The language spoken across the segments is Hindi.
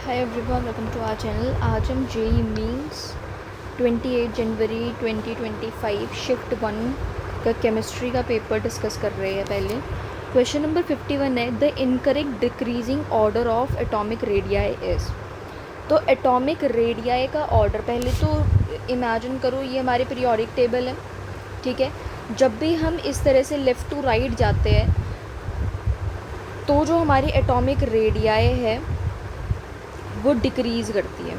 Hi everyone, welcome to our channel. आज हम जेई मीन्स 28 जनवरी 2025 शिफ्ट 1 का केमिस्ट्री का पेपर डिस्कस कर रहे हैं। पहले क्वेश्चन नंबर 51 है, the incorrect decreasing order of atomic radii is. तो एटॉमिक रेडियाई का ऑर्डर पहले तो इमेजिन करो, ये हमारे पीरियोडिक टेबल है, ठीक है। जब भी हम इस तरह से लेफ़्ट टू राइट जाते हैं तो जो हमारी एटॉमिक रेडियाई है वो डिक्रीज़ करती है।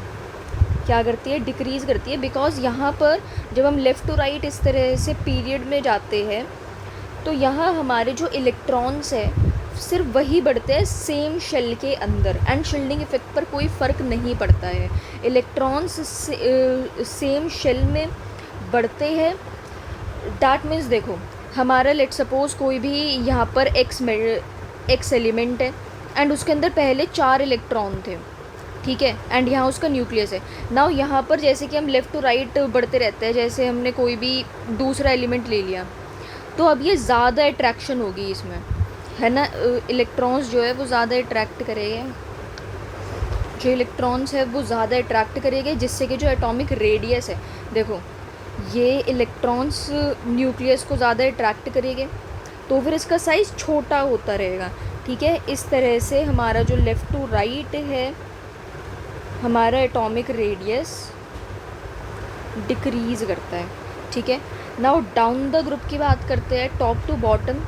क्या करती है? डिक्रीज़ करती है, बिकॉज़ यहाँ पर जब हम लेफ़्ट टू राइट इस तरह से पीरियड में जाते हैं तो यहाँ हमारे जो इलेक्ट्रॉन्स है सिर्फ वही बढ़ते हैं सेम शेल के अंदर, एंड शील्डिंग इफेक्ट पर कोई फ़र्क नहीं पड़ता है। इलेक्ट्रॉन्स सेम शेल में बढ़ते हैं। दैट मीन्स देखो, हमारा लेट सपोज कोई भी यहाँ पर एक्स एलिमेंट है एंड उसके अंदर पहले 4 इलेक्ट्रॉन थे, ठीक है, एंड यहाँ उसका न्यूक्लियस है। नाउ यहाँ पर जैसे कि हम लेफ़्ट टू राइट बढ़ते रहते हैं, जैसे हमने कोई भी दूसरा एलिमेंट ले लिया तो अब ये ज़्यादा अट्रैक्शन होगी इसमें, है ना। इलेक्ट्रॉन्स जो है वो ज़्यादा अट्रैक्ट करेंगे, जो इलेक्ट्रॉन्स है वो ज़्यादा अट्रैक्ट करेंगे, जिससे कि जो एटॉमिक रेडियस है, देखो ये इलेक्ट्रॉन्स न्यूक्लियस को ज़्यादा अट्रैक्ट करेंगे तो फिर इसका साइज़ छोटा होता रहेगा, ठीक है। इस तरह से हमारा जो लेफ़्ट टू राइट है, हमारा एटॉमिक रेडियस डिक्रीज़ करता है, ठीक है। नाउ डाउन द ग्रुप की बात करते हैं, टॉप टू बॉटम,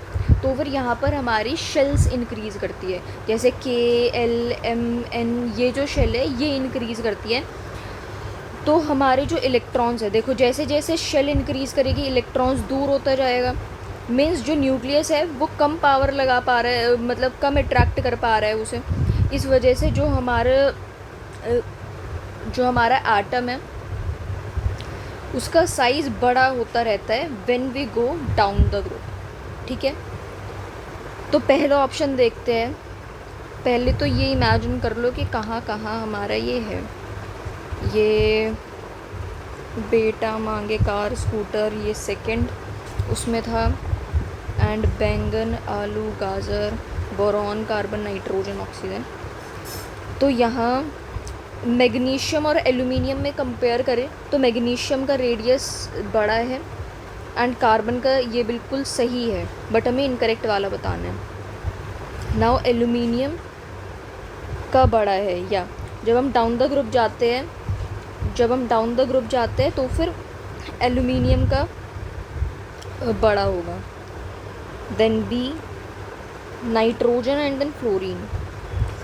तो फिर यहाँ पर हमारी शेल्स इंक्रीज़ करती है, जैसे KLMN ये जो शेल है ये इंक्रीज़ करती है। तो हमारे जो इलेक्ट्रॉन्स है, देखो जैसे जैसे शेल इंक्रीज़ करेगी इलेक्ट्रॉन्स दूर होता जाएगा, मीन्स जो न्यूक्लियस है वो कम पावर लगा पा रहा है, मतलब कम अट्रैक्ट कर पा रहा है उसे। इस वजह से जो हमारा एटम है उसका साइज़ बड़ा होता रहता है when we go down the group, ठीक है। तो पहला ऑप्शन देखते हैं। पहले तो ये इमेजिन कर लो कि कहाँ कहाँ हमारा ये है, ये बेटा मांगे कार स्कूटर, ये सेकंड उसमें था, एंड बैंगन आलू गाजर बोरॉन कार्बन नाइट्रोजन ऑक्सीजन। तो यहाँ मैग्नीशियम और एल्यूमिनियम में कंपेयर करें तो मैग्नीशियम का रेडियस बड़ा है एंड कार्बन का ये बिल्कुल सही है, बट हमें इनकरेक्ट वाला बताना है। नाउ एल्यूमिनियम का बड़ा है, या जब हम डाउन द ग्रुप जाते हैं तो फिर एल्यूमिनियम का बड़ा होगा। Then B nitrogen and then fluorine,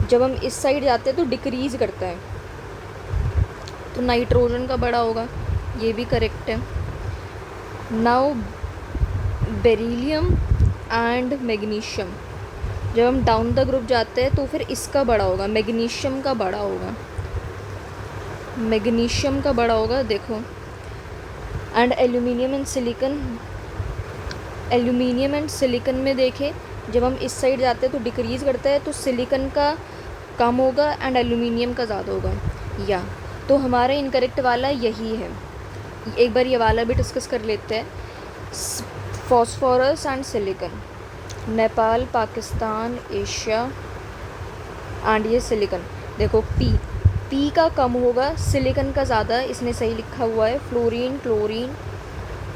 जब हम इस साइड जाते हैं तो डिक्रीज़ करता है, तो नाइट्रोजन का बड़ा होगा, ये भी करेक्ट है। नाउ बेरिलियम एंड मैग्नीशियम, जब हम डाउन द ग्रुप जाते हैं तो फिर इसका बड़ा होगा, मैग्नीशियम का बड़ा होगा, देखो। एंड एल्यूमिनियम एंड सिलिकन में देखें, जब हम इस साइड जाते हैं तो डिक्रीज़ करता है, तो सिलिकन का कम होगा एंड एल्यूमिनियम का ज़्यादा होगा, या तो हमारा इनकरेक्ट वाला यही है। एक बार ये वाला भी डिस्कस कर लेते हैं। Phosphorus and silicon, Nepal Pakistan Asia and ये सिलिकन, देखो पी का कम होगा, सिलिकन का ज़्यादा, इसने सही लिखा हुआ है।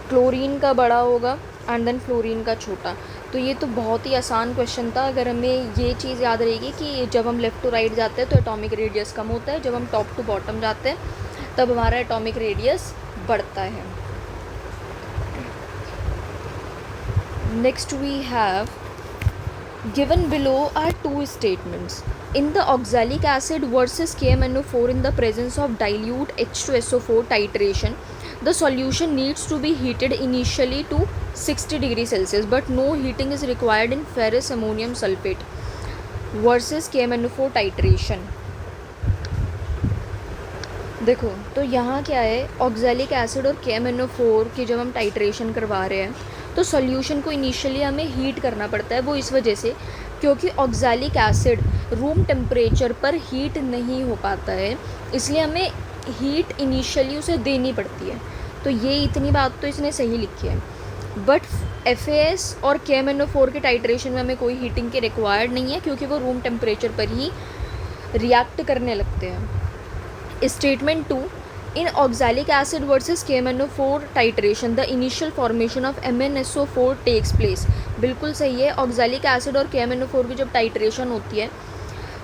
क्लोरीन का बड़ा होगा एंड देन फ्लोरीन का छोटा। तो ये तो बहुत ही आसान क्वेश्चन था, अगर हमें ये चीज़ याद रहेगी कि जब हम लेफ़्ट टू राइट जाते हैं तो एटॉमिक रेडियस कम होता है, जब हम टॉप टू बॉटम जाते हैं तब हमारा एटॉमिक रेडियस बढ़ता है। Next we have given below are two statements. In the oxalic acid versus KMnO4 in the presence of dilute H2SO4 titration, the solution needs to be heated initially to 60 degrees Celsius, but no heating is required in ferrous ammonium sulfate versus KMnO4 titration. देखो तो यहाँ क्या है, ऑक्जेलिक एसिड और KMnO4 की जब हम टाइट्रेशन करवा रहे हैं तो सॉल्यूशन को इनिशियली हमें हीट करना पड़ता है। वो इस वजह से क्योंकि ऑक्जेलिक एसिड रूम टेम्परेचर पर हीट नहीं हो पाता है, इसलिए हमें हीट इनिशियली उसे देनी पड़ती है। तो ये इतनी बात तो इसने सही लिखी है, बट FAS और KMnO4 के टाइट्रेशन में हमें कोई हीटिंग की रिक्वायर्ड नहीं है, क्योंकि वो रूम टेम्परेचर पर ही रिएक्ट करने लगते हैं। Statement 2, in oxalic acid versus KMnO4 titration the initial formation of MnSO4 takes place. बिल्कुल सही है, ऑक्सैलिक एसिड और KMnO4 की जब टाइट्रेशन होती है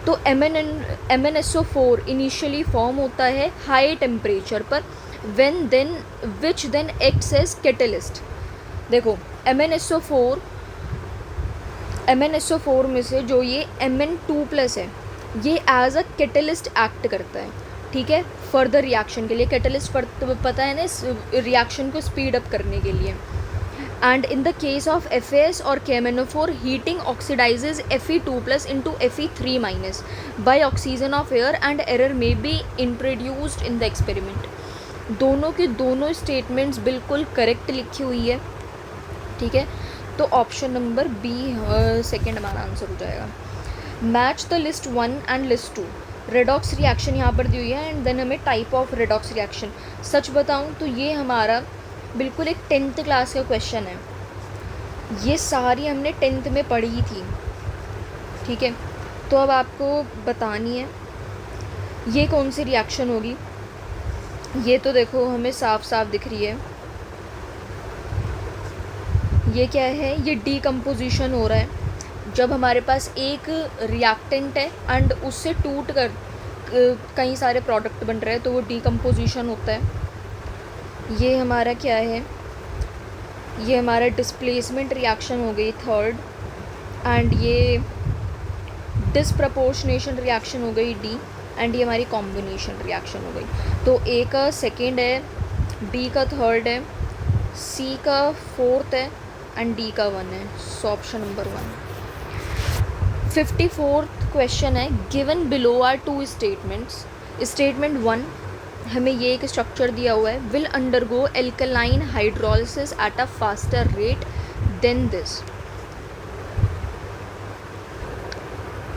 तो MnSO4 इनिशियली फॉर्म होता है हाई टेम्परेचर पर, which then acts as catalyst. देखो MnSO4 में से जो ये Mn2+ है ये एज अ कैटलिस्ट एक्ट करता है, ठीक है, फर्दर रिएक्शन के लिए। कैटलिस्ट पता है ना, रिएक्शन को स्पीड अप करने के लिए। And in the case of FAS और KMnO4 heating oxidizes Fe2+ into Fe3- by oxygen of air and error में be introduced in the experiment. दोनों की दोनों स्टेटमेंट्स बिल्कुल करेक्ट लिखी हुई है, ठीक है। तो ऑप्शन नंबर बी सेकेंड हमारा आंसर हो जाएगा। Match the list 1 and list 2। Redox reaction यहाँ पर दी हुई है एंड देन हमें टाइप ऑफ रेडॉक्स रिएक्शन। सच बताऊँ तो ये हमारा बिल्कुल एक 10th क्लास का क्वेश्चन है, ये सारी हमने 10th में पढ़ी थी, ठीक है। तो अब आपको बतानी है ये कौन सी रिएक्शन होगी। ये तो देखो हमें साफ साफ दिख रही है, ये क्या है, ये डीकम्पोजिशन हो रहा है। जब हमारे पास एक रिएक्टेंट है एंड उससे टूट कर कई सारे प्रोडक्ट बन रहे हैं तो वो डीकम्पोजिशन होता है। ये हमारा क्या है, ये हमारा डिस्प्लेसमेंट रिएक्शन हो गई थर्ड, एंड ये डिसप्रपोर्शनेशन रिएक्शन हो गई डी, एंड ये हमारी कॉम्बिनेशन रिएक्शन हो गई। तो ए का सेकेंड है, बी का थर्ड है, सी का फोर्थ है एंड डी का 1 है। सो ऑप्शन नंबर 1। 54th क्वेश्चन है, given below are 2 statements. Statement 1 हमें ये एक स्ट्रक्चर दिया हुआ है, will undergo alkaline hydrolysis at a faster rate than this.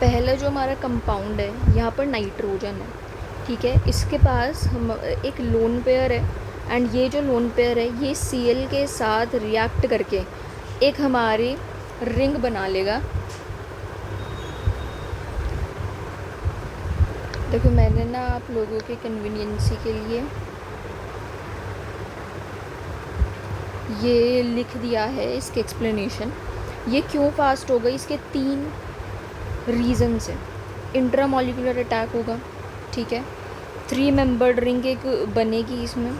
पहला जो हमारा कंपाउंड है यहाँ पर नाइट्रोजन है, ठीक है, इसके पास हम एक लोन पेयर है एंड ये जो लोन पेयर है ये Cl के साथ रिएक्ट करके एक हमारी रिंग बना लेगा। देखो मैंने ना आप लोगों के कन्वीनियंसी के लिए ये लिख दिया है इसके एक्सप्लेनेशन। ये क्यों फास्ट होगा, इसके 3 रीज़न्स हैं। इंट्रामॉलिक्यूलर अटैक होगा, ठीक है, 3 मेंबर्ड रिंग एक बनेगी इसमें।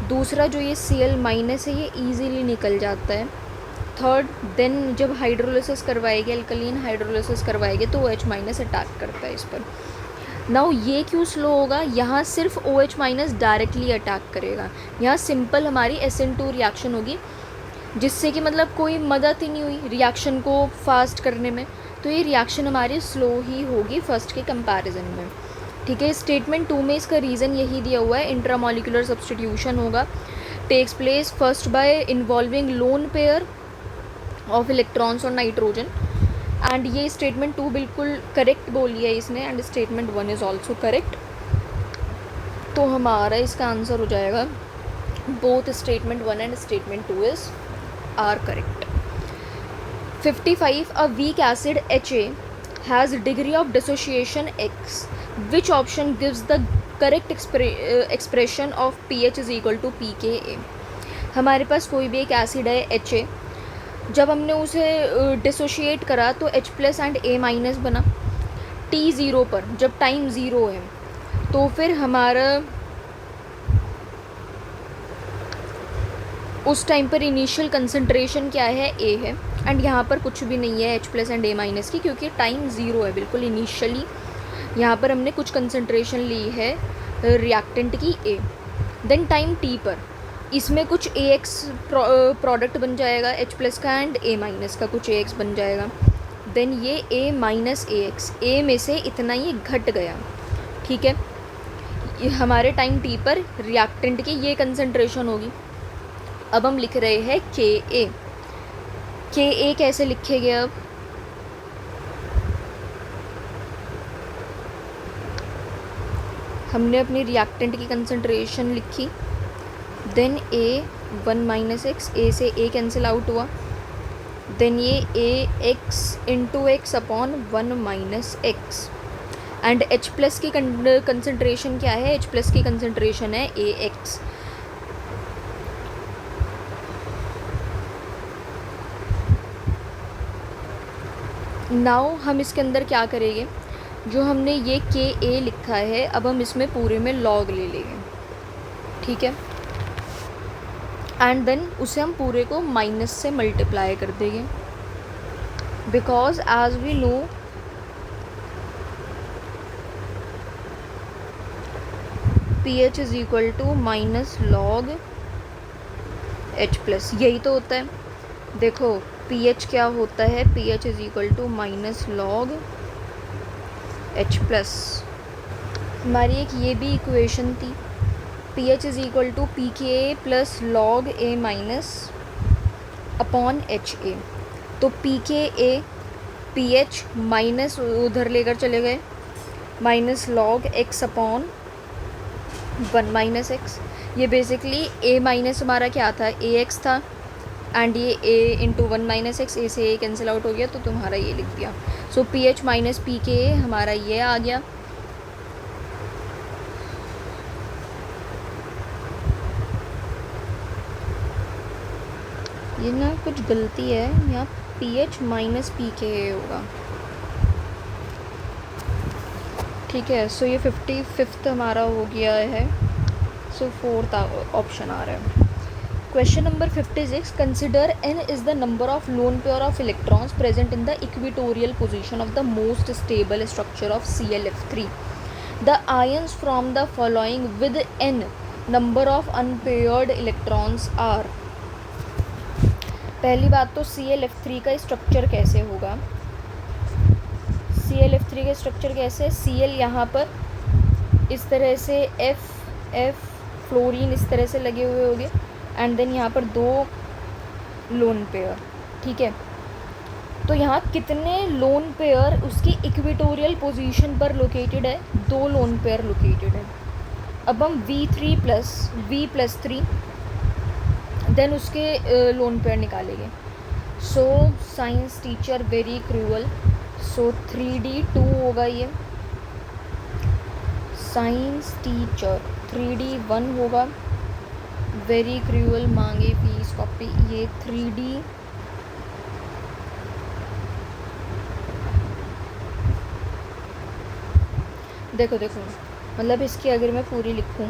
दूसरा जो ये Cl- है ये इजीली निकल जाता है। थर्ड, देन जब हाइड्रोलिसिस करवाएगी, अल्कलीन हाइड्रोलिसिस करवाएगी तो OH- अटैक करता है इस पर। नाउ ये क्यों स्लो होगा, यहाँ सिर्फ OH- डायरेक्टली अटैक करेगा। यहाँ सिंपल हमारी SN2 रिएक्शन होगी जिससे कि मतलब कोई मदद ही नहीं हुई रिएक्शन को फास्ट करने में, तो ये रिएक्शन हमारी स्लो ही होगी फर्स्ट के कंपैरिजन में, ठीक है। स्टेटमेंट 2 में इसका रीज़न यही दिया हुआ है, इंट्रामॉलिक्यूलर सब्स्टिट्यूशन होगा, takes place first by involving lone pair of electrons और नाइट्रोजन। एंड ये स्टेटमेंट 2 बिल्कुल करेक्ट बोली है इसने, and statement 1 is also correct. तो हमारा इसका आंसर हो जाएगा both statement 1 and statement 2 is are correct. 55, a weak acid Ha has degree of dissociation X. Which option gives the correct expression of pH is equal to pKa? हमारे पास कोई भी एक एसिड है Ha, जब हमने उसे डिसोशिएट करा तो H+ एंड A- बना। T0 पर जब टाइम 0 है तो फिर हमारा उस टाइम पर इनिशियल कंसंट्रेशन क्या है, A है, एंड यहाँ पर कुछ भी नहीं है H+ एंड A- की, क्योंकि टाइम 0 है बिल्कुल इनिशियली। यहाँ पर हमने कुछ कंसंट्रेशन ली है रिएक्टेंट की A। देन टाइम T पर इसमें कुछ AX प्रोडक्ट बन जाएगा H+ का एंड A- का कुछ AX बन जाएगा। देन ये A- AX, A में से इतना ही घट गया, ठीक है। ये हमारे टाइम T पर रिएक्टेंट की ये कंसंट्रेशन होगी। अब हम लिख रहे हैं Ka। Ka कैसे लिखेंगे, अब हमने अपनी रिएक्टेंट की कंसंट्रेशन लिखी, देन A1 - X, A से A कैंसिल आउट हुआ, देन ये AX × X upon 1 - X, and H plus की कंसनट्रेशन क्या है? H प्लस की कंसनट्रेशन है AX। नाउ हम इसके अंदर क्या करेंगे, जो हमने ये Ka लिखा है अब हम इसमें पूरे में लॉग ले लेंगे, ठीक है, एंड देन उसे हम पूरे को माइनस से मल्टीप्लाई कर देंगे, because as we know pH is equal to minus log H plus, यही तो होता है। देखो pH क्या होता है? pH is equal to minus log H plus. हमारी एक ये भी इक्वेशन थी, pH is equal to pKa plus log A minus upon HA। तो pKa pH माइनस उधर लेकर चले गए, minus log x upon 1 minus x. ये बेसिकली a माइनस हमारा क्या था? ax था, एंड ये a into 1 minus x, a से a कैंसिल आउट हो गया तो तुम्हारा ये लिख दिया। सो pH माइनस pKa हमारा ये आ गया। ये ना कुछ गलती है यहाँ, pH माइनस pKa होगा, ठीक है। सो ये 55th हमारा हो गया है, सो 4th ऑप्शन आ रहा है। Question number 56, consider n is the number of lone pair of electrons present in the equatorial position of the most stable structure of ClF3। The ions from the following with n number of unpaired electrons are. पहली बात तो ClF3 का स्ट्रक्चर कैसे होगा? ClF3 का स्ट्रक्चर कैसे है? Cl यहाँ पर इस तरह से F फ्लोरीन इस तरह से लगे हुए होंगे, एंड देन यहाँ पर 2 लोन पेयर, ठीक है। तो यहाँ कितने लोन पेयर उसकी इक्वेटोरियल पोजीशन पर लोकेटेड है? 2 लोन पेयर लोकेटेड है। अब हम V3 प्लस 3 देन उसके लोन पेयर निकालेंगे। So science teacher very cruel, so 3D2 होगा ये, साइंस टीचर 3D1 होगा, वेरी क्रूअल मांगे फीस कॉपी। ये 3D देखो मतलब इसकी अगर मैं पूरी लिखूँ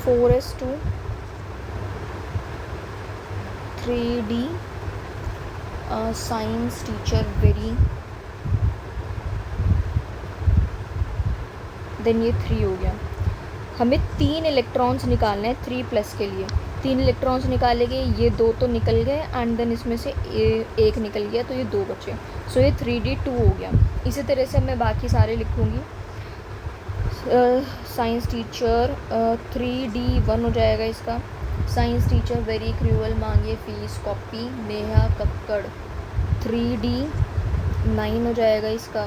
4s2 3D science teacher very, then ये 3 हो गया। हमें 3 इलेक्ट्रॉन्स निकालने हैं 3 प्लस के लिए। 3 इलेक्ट्रॉन्स निकालेंगे, ये 2 तो निकल गए, एंड देन इसमें से एक निकल गया तो ये 2 बचे। सो ये 3D2 हो गया। इसी तरह से मैं बाकी सारे लिखूँगी। साइंस टीचर 3D1 हो जाएगा इसका। साइंस टीचर वेरी क्रूअल मांगे fees copy Neha Kakkar 3D9 हो जाएगा इसका,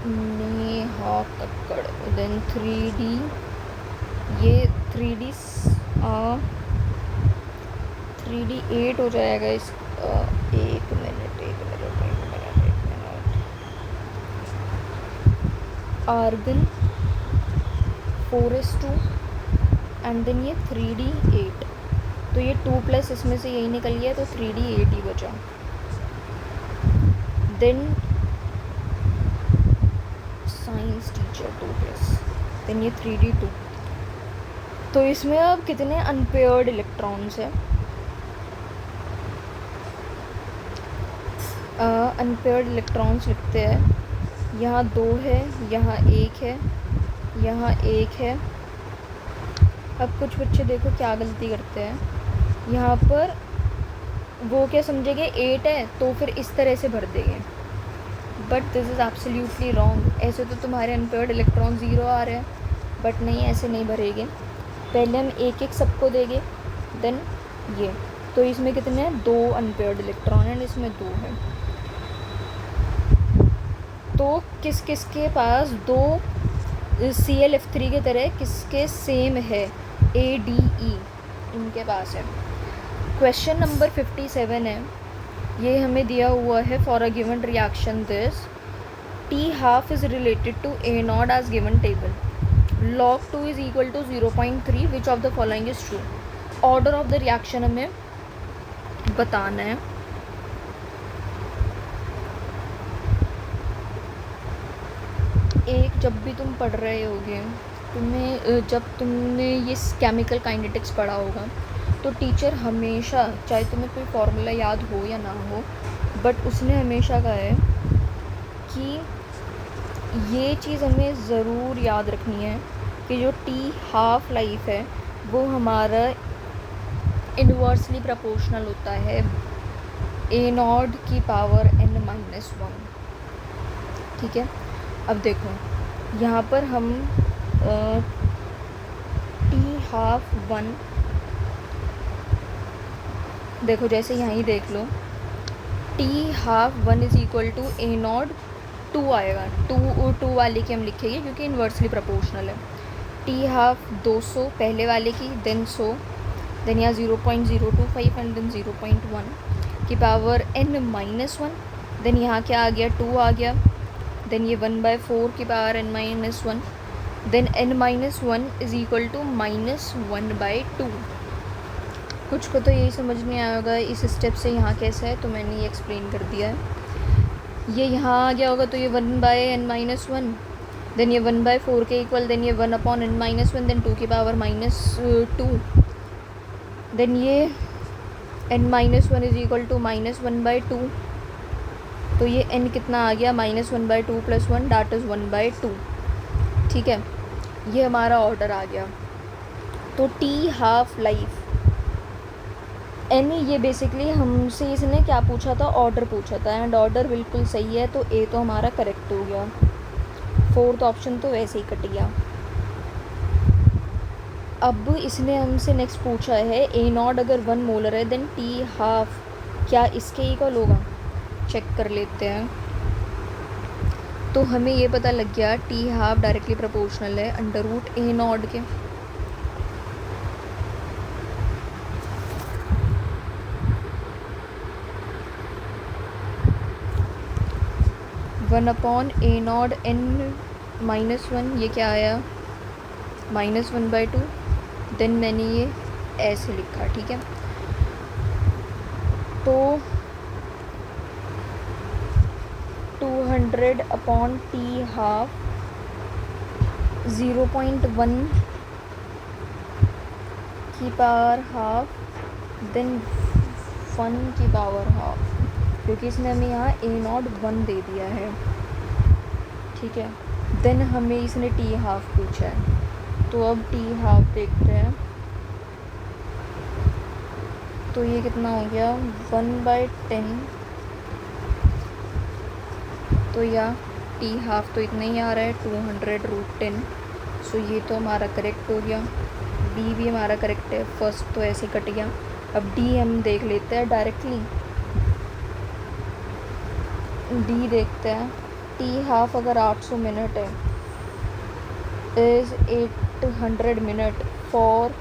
नेहा कक्कड़। देन 3D ये 3D8 हो जाएगा इसका। एक minute argon 4s2 and then ये 3D8, तो ये 2 प्लस इसमें से यही निकल गया तो 3D8 ही बचा। Then science teacher 2 plus, then ये 3D2। तो इसमें अब कितने अनपेयर्ड इलेक्ट्रॉन्स हैं? अनपेयर्ड इलेक्ट्रॉन्स लिखते हैं, यहाँ 2 है, यहाँ 1 है, यहाँ 1 है। अब कुछ बच्चे देखो क्या गलती करते हैं, यहाँ पर वो क्या समझेंगे 8 है तो फिर इस तरह से भर देंगे, but this is absolutely wrong. ऐसे तो तुम्हारे अनपेयर्ड इलेक्ट्रॉन 0 आ रहे हैं, बट नहीं, ऐसे नहीं भरेंगे। पहले हम एक एक सबको देंगे, देन ये। तो इसमें कितने हैं? 2 अनपेयर्ड इलेक्ट्रॉन हैं, इसमें 2 है। तो किस किस के पास 2 ClF3 की तरह किसके सेम है? ADE इनके पास है। क्वेश्चन नंबर 57 है, ये हमें दिया हुआ है for a given reaction this T half is related to A not as given table, log 2 is equal to 0.3 which of the following is true. Order of the reaction हमें बताना है। एक जब भी तुम पढ़ रहे होगे, जब तुमने ये केमिकल काइनेटिक्स पढ़ा होगा तो टीचर हमेशा, चाहे तुम्हें कोई फार्मूला याद हो या ना हो, बट उसने हमेशा कहा है कि ये चीज़ हमें ज़रूर याद रखनी है कि जो टी हाफ लाइफ है वो हमारा इन्वर्सली प्रोपोर्शनल होता है ए नॉट की पावर n-1। ठीक है, अब देखो यहाँ पर हम टी हाफ 1, देखो जैसे यहाँ ही देख लो, T half 1 is equal to A not 2 आएगा, टू वाले की हम लिखेंगे क्योंकि इन्वर्सली प्रोपोर्शनल है। टी हाफ 200 पहले वाले की, देन 100, देन यहाँ 0.025 एंड देन 0.1 की पावर n-1, देन यहाँ क्या आ गया, 2 आ गया, देन ये 1/4 की power n-1, then n-1 is equal to -1/2। कुछ को तो यही समझ नहीं आया होगा इस स्टेप से यहाँ कैसा है, तो मैंने ये एक्सप्लेन कर दिया है। ये यहाँ आ गया होगा तो ये 1/n-1, देन ये 1/4 के इक्वल, देन ये 1/n-1, देन 2 की पावर -2, देन ये n-1 इज़ इक्वल टू -1/2, तो ये n कितना आ गया, -1/2 + 1 दैट इज़ 1/2। ठीक है, ये हमारा ऑर्डर आ गया। तो टी हाफ लाइफ n, ये बेसिकली हमसे इसने क्या पूछा था, ऑर्डर पूछा था, एंड ऑर्डर बिल्कुल सही है, तो ए तो हमारा करेक्ट हो गया, 4th ऑप्शन तो वैसे ही कट गया। अब इसने हमसे नेक्स्ट पूछा है ए नॉट अगर 1 मोलर है देन टी हाफ क्या इसके इक्वल होगा, चेक कर लेते हैं। तो हमें ये पता लग गया टी हाफ डायरेक्टली प्रोपोर्शनल है अंडर रूट ए नॉट के। One upon A not n-1, ये क्या आया, -1/2, देन मैंने ये ऐसे लिखा। ठीक है, तो 200 अपॉन टी हाफ 0.1 की पावर हाफ, देन 1 की पावर हाफ, क्योंकि इसने हमें यहाँ ए नॉट 1 दे दिया है। ठीक है, देन हमें इसने टी हाफ पूछा है, तो अब टी हाफ देखते हैं। तो ये कितना हो गया, 1/10, तो या टी हाफ तो इतना ही आ रहा है, 200√10। सो ये तो हमारा करेक्ट हो गया, बी भी हमारा करेक्ट है, फर्स्ट तो ऐसे कट गया। अब डी हम देख लेते हैं डायरेक्टली, डी देखते हैं। टी हाफ अगर 800 मिनट है is 800 minute for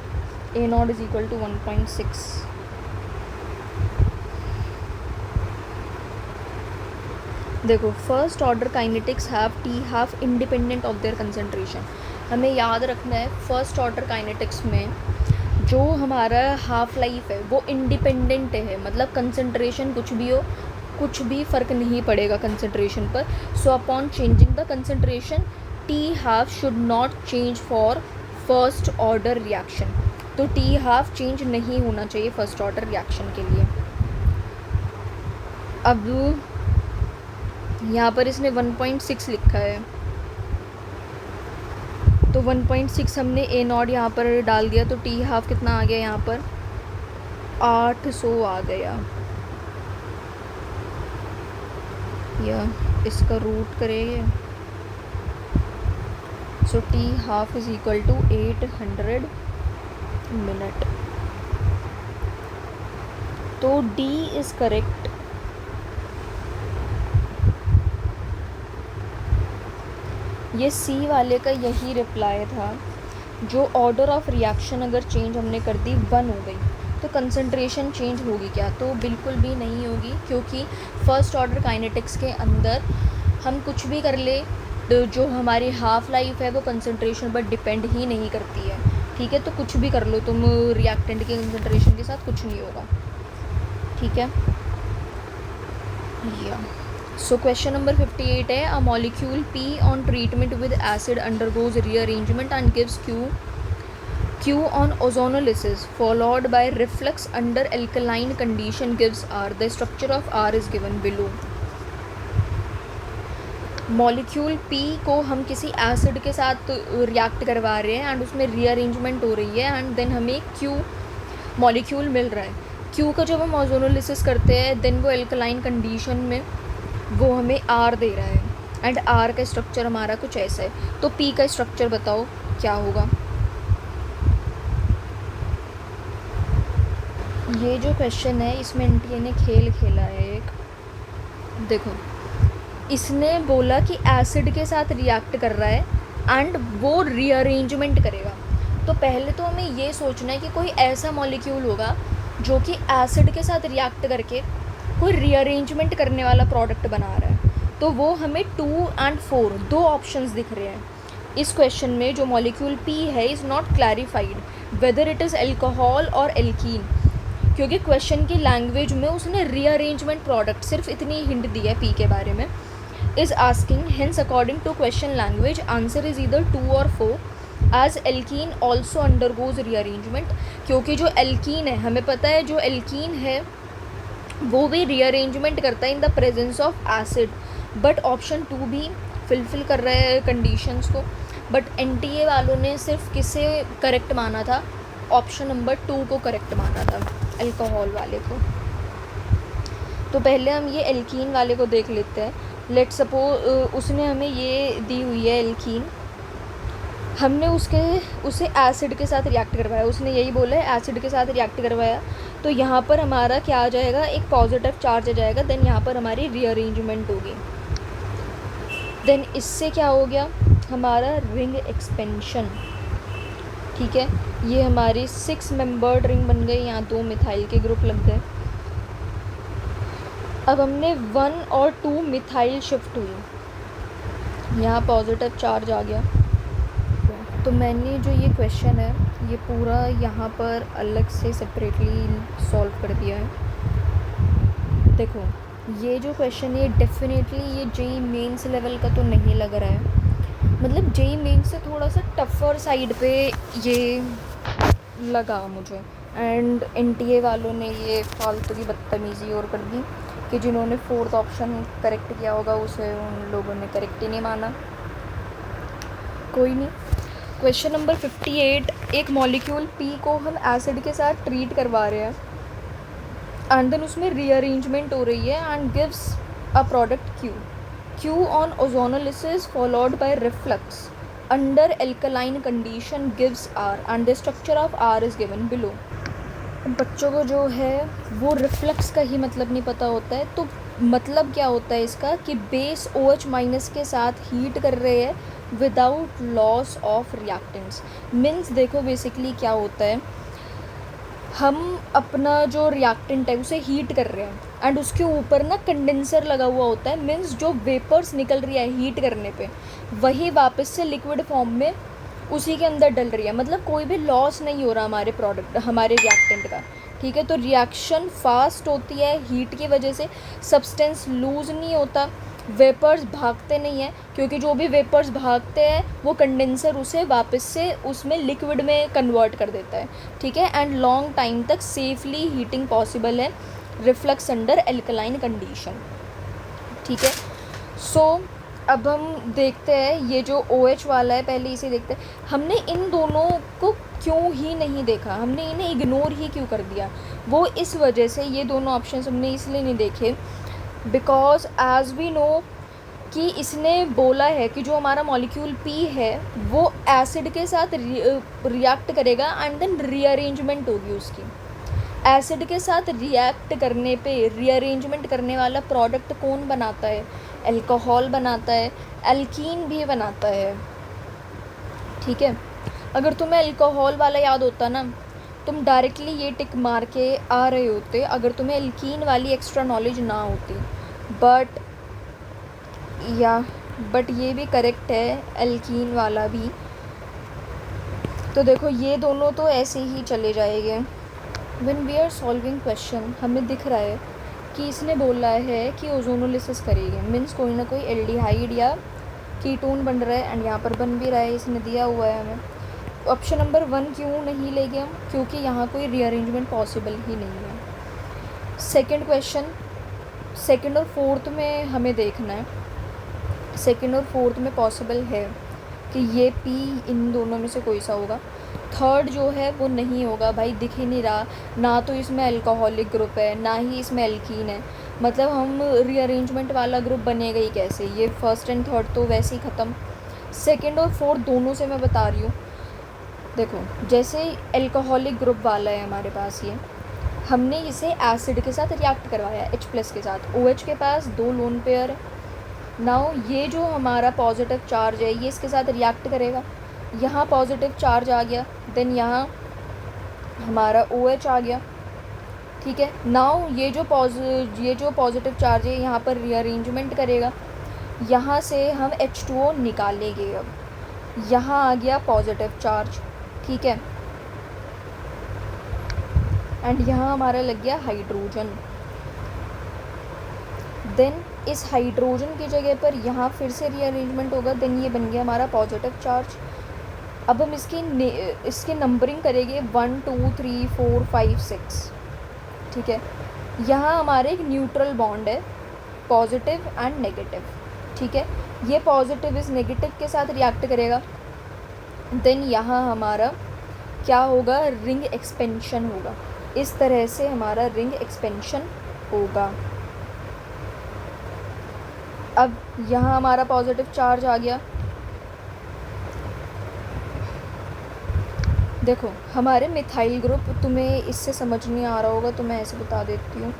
A not is equal to 1.6। देखो first order kinetics have T half independent of their concentration. हमें याद रखना है फर्स्ट ऑर्डर काइनेटिक्स में जो हमारा हाफ लाइफ है वो इंडिपेंडेंट है, मतलब कंसंट्रेशन कुछ भी हो, कुछ भी फ़र्क नहीं पड़ेगा कंसंट्रेशन पर। So upon changing the concentration T half should not change for first order reaction. तो टी हाफ चेंज नहीं होना चाहिए फर्स्ट ऑर्डर रिएक्शन के लिए। अब यहाँ पर इसने 1.6 लिखा है, तो 1.6 हमने ए नॉट यहाँ पर डाल दिया, तो टी हाफ कितना आ गया, यहाँ पर 800 आ गया। या इसका रूट करेंगे, so T half is equal to 800 minute. तो डी इज़ करेक्ट। ये सी वाले का यही रिप्लाई था, जो ऑर्डर ऑफ रिएक्शन अगर चेंज हमने कर दी 1 हो गई, तो कंसंट्रेशन चेंज होगी क्या? तो बिल्कुल भी नहीं होगी, क्योंकि फर्स्ट ऑर्डर काइनेटिक्स के अंदर हम कुछ भी कर ले, तो जो हमारी हाफ लाइफ है वो कंसंट्रेशन पर डिपेंड ही नहीं करती है, ठीक है। तो कुछ भी कर लो तुम रिएक्टेंट के कंसंट्रेशन के साथ, कुछ नहीं होगा, ठीक है। या सो क्वेश्चन नंबर 58 है, a molecule P on treatment with acid undergoes rearrangement and gives Q on ozonolysis followed by reflux under alkaline condition gives R. The structure of R is given below. Molecule P को हम किसी एसिड के साथ रिएक्ट करवा रहे हैं एंड उसमें रीअरेंजमेंट हो रही है एंड देन हमें Q मॉलिक्यूल मिल रहा है। Q का जब हम ओजोनोलिसिस करते हैं देन वो एल्कलाइन कंडीशन में वो हमें R दे रहा है एंड R का स्ट्रक्चर हमारा कुछ ऐसा है। तो P का स्ट्रक्चर बताओ क्या होगा? ये जो क्वेश्चन है इसमें एनटीए ने खेल खेला है एक। देखो, इसने बोला कि एसिड के साथ रिएक्ट कर रहा है एंड वो रीअरेंजमेंट करेगा। तो पहले तो हमें ये सोचना है कि कोई ऐसा मॉलिक्यूल होगा जो कि एसिड के साथ रिएक्ट करके कोई रीअरेंजमेंट करने वाला प्रोडक्ट बना रहा है। तो वो हमें 2 और 4 दो ऑप्शंस दिख रहे हैं इस क्वेश्चन में। जो मॉलिक्यूल पी है is not clarified whether it is alcohol और एल्कीन, क्योंकि क्वेश्चन की लैंग्वेज में उसने रीअरेंजमेंट प्रोडक्ट सिर्फ इतनी हिंट दी है पी के बारे में। Is asking hence according to question language answer is either 2 और 4 as alkene also undergoes rearrangement. क्योंकि जो एल्कीन है हमें पता है जो एल्कीन है वो भी रीअरेंजमेंट करता है in the presence of acid, but option 2 भी फिलफिल कर रहे हैं कंडीशंस को। बट एनटीए वालों ने सिर्फ किसे करेक्ट माना था? ऑप्शन नंबर 2 को करेक्ट माना था, अल्कोहल वाले को। तो पहले हम ये एल्कीन वाले को देख लेते हैं। लेट सपोज उसने हमें ये दी हुई है एल्कीन, हमने उसे एसिड के साथ रिएक्ट करवाया, उसने यही बोला है एसिड के साथ रिएक्ट करवाया। तो यहाँ पर हमारा क्या आ जाएगा? एक पॉजिटिव चार्ज आ जाएगा, देन यहाँ पर हमारी रीअरेंजमेंट होगी। देन इससे क्या हो गया? हमारा रिंग एक्सपेंशन, ठीक है। ये हमारी 6 मेंबर्ड रिंग बन गई, यहाँ 2 मिथाइल के ग्रुप लग गए। अब हमने 1 और 2 मिथाइल शिफ्ट हुई, यहाँ पॉजिटिव चार्ज आ गया। तो मैंने जो ये क्वेश्चन है ये पूरा यहाँ पर अलग से सेपरेटली सॉल्व कर दिया है। देखो, ये जो क्वेश्चन है डेफिनेटली ये जेईई मेंस लेवल का तो नहीं लग रहा है, मतलब जेईई मेंस से थोड़ा सा टफ़र साइड पे ये लगा मुझे। एंड एनटीए वालों ने ये फालतू की बदतमीज़ी और कर दी कि जिन्होंने 4th ऑप्शन करेक्ट किया होगा उसे उन लोगों ने करेक्ट ही नहीं माना। कोई नहीं। क्वेश्चन नंबर 58, एक मॉलिक्यूल पी को हम एसिड के साथ ट्रीट करवा रहे हैं एंड देन उसमें रीअरेंजमेंट हो रही है and gives a product Q on ozonolysis followed by reflux under alkaline condition gives R and the structure of R is given below. बच्चों को जो है वो रिफ्लक्स का ही मतलब नहीं पता होता है। तो मतलब क्या होता है इसका कि बेस OH- के साथ हीट कर रहे हैं without loss of reactants. Means देखो बेसिकली क्या होता है, हम अपना जो रिएक्टेंट है उसे हीट कर रहे हैं एंड उसके ऊपर ना कंडेंसर लगा हुआ होता है। मीन्स जो वेपर्स निकल रही है हीट करने पे वही वापस से लिक्विड फॉर्म में उसी के अंदर डल रही है, मतलब कोई भी लॉस नहीं हो रहा हमारे प्रोडक्ट हमारे रिएक्टेंट का, ठीक है। तो रिएक्शन फास्ट होती है हीट की वजह से, सब्सटेंस लूज़ नहीं होता, वेपर्स भागते नहीं हैं, क्योंकि जो भी वेपर्स भागते हैं वो कंडेंसर उसे वापस से उसमें लिक्विड में कन्वर्ट कर देता है, ठीक है। एंड लॉन्ग टाइम तक सेफली हीटिंग पॉसिबल है रिफ्लक्स अंडर एल्कलाइन कंडीशन, ठीक है। सो अब हम देखते हैं ये जो OH वाला है, पहले इसे देखते हैं। हमने इन दोनों को क्यों ही नहीं देखा, हमने इन्हें इग्नोर ही क्यों कर दिया? वो इस वजह से ये दोनों ऑप्शंस हमने इसलिए नहीं देखे बिकॉज एज वी नो कि इसने बोला है कि जो हमारा मॉलिक्यूल पी है वो एसिड के साथ रिएक्ट करेगा एंड देन रीअरेंजमेंट होगी उसकी। एसिड के साथ रिएक्ट करने पे रीअरेंजमेंट करने वाला प्रोडक्ट कौन बनाता है? अल्कोहल बनाता है, एल्कीन भी बनाता है, ठीक है। अगर तुम्हें अल्कोहल वाला याद होता ना तुम डायरेक्टली ये टिक मार के आ रहे होते अगर तुम्हें एल्कीन वाली एक्स्ट्रा नॉलेज ना होती। बट या बट ये भी करेक्ट है एल्कीन वाला भी। तो देखो ये दोनों तो ऐसे ही चले जाएंगे। When we are solving question हमें दिख रहा है कि इसने बोला है कि ओजोनोलिसिस करेंगे, मीन्स कोई ना कोई एल्डिहाइड या कीटोन बन रहा है, एंड यहाँ पर बन भी रहा है, इसने दिया हुआ है हमें। ऑप्शन नंबर 1 क्यों नहीं लेंगे हम, क्योंकि यहाँ कोई रीअरेंजमेंट पॉसिबल ही नहीं है। सेकंड क्वेश्चन, सेकंड और फोर्थ में हमें देखना है, सेकंड और फोर्थ में पॉसिबल है कि ये पी इन दोनों में से कोई सा होगा। थर्ड जो है वो नहीं होगा भाई, दिख ही नहीं रहा, ना तो इसमें अल्कोहलिक ग्रुप है ना ही इसमें एल्कीन है, मतलब हम रीअरेंजमेंट वाला ग्रुप बनेगा ही कैसे। ये फर्स्ट एंड थर्ड तो वैसे ही ख़त्म। सेकंड और फोर्थ दोनों से मैं बता रही हूँ। देखो जैसे अल्कोहलिक ग्रुप वाला है हमारे पास, ये हमने इसे एसिड के साथ रिएक्ट करवाया H+ के साथ, OH के पास 2 लोन पेयर है। नाउ ये जो हमारा पॉजिटिव चार्ज है ये इसके साथ रिएक्ट करेगा, यहाँ पॉजिटिव चार्ज आ गया, देन यहाँ हमारा OH आ गया, ठीक है। नाउ ये जो पॉजिटिव चार्ज है यहाँ पर रीअरेंजमेंट करेगा, यहाँ से हम H2O निकालेंगे। अब यहाँ आ गया पॉजिटिव चार्ज, ठीक है, एंड यहाँ हमारा लग गया हाइड्रोजन। देन इस हाइड्रोजन की जगह पर यहाँ फिर से रीअरेंजमेंट होगा, देन ये बन गया हमारा पॉजिटिव चार्ज। अब हम इसकी नंबरिंग करेंगे 1 2 3 4 5 6, ठीक है। यहाँ हमारे एक न्यूट्रल बॉन्ड है, पॉजिटिव एंड नेगेटिव, ठीक है। ये पॉजिटिव इस नेगेटिव के साथ रिएक्ट करेगा, देन यहाँ हमारा क्या होगा, रिंग एक्सपेंशन होगा। इस तरह से हमारा रिंग एक्सपेंशन होगा। अब यहाँ हमारा पॉजिटिव चार्ज आ गया। देखो हमारे मिथाइल ग्रुप, तुम्हें इससे समझ नहीं आ रहा होगा तो मैं ऐसे बता देती हूँ।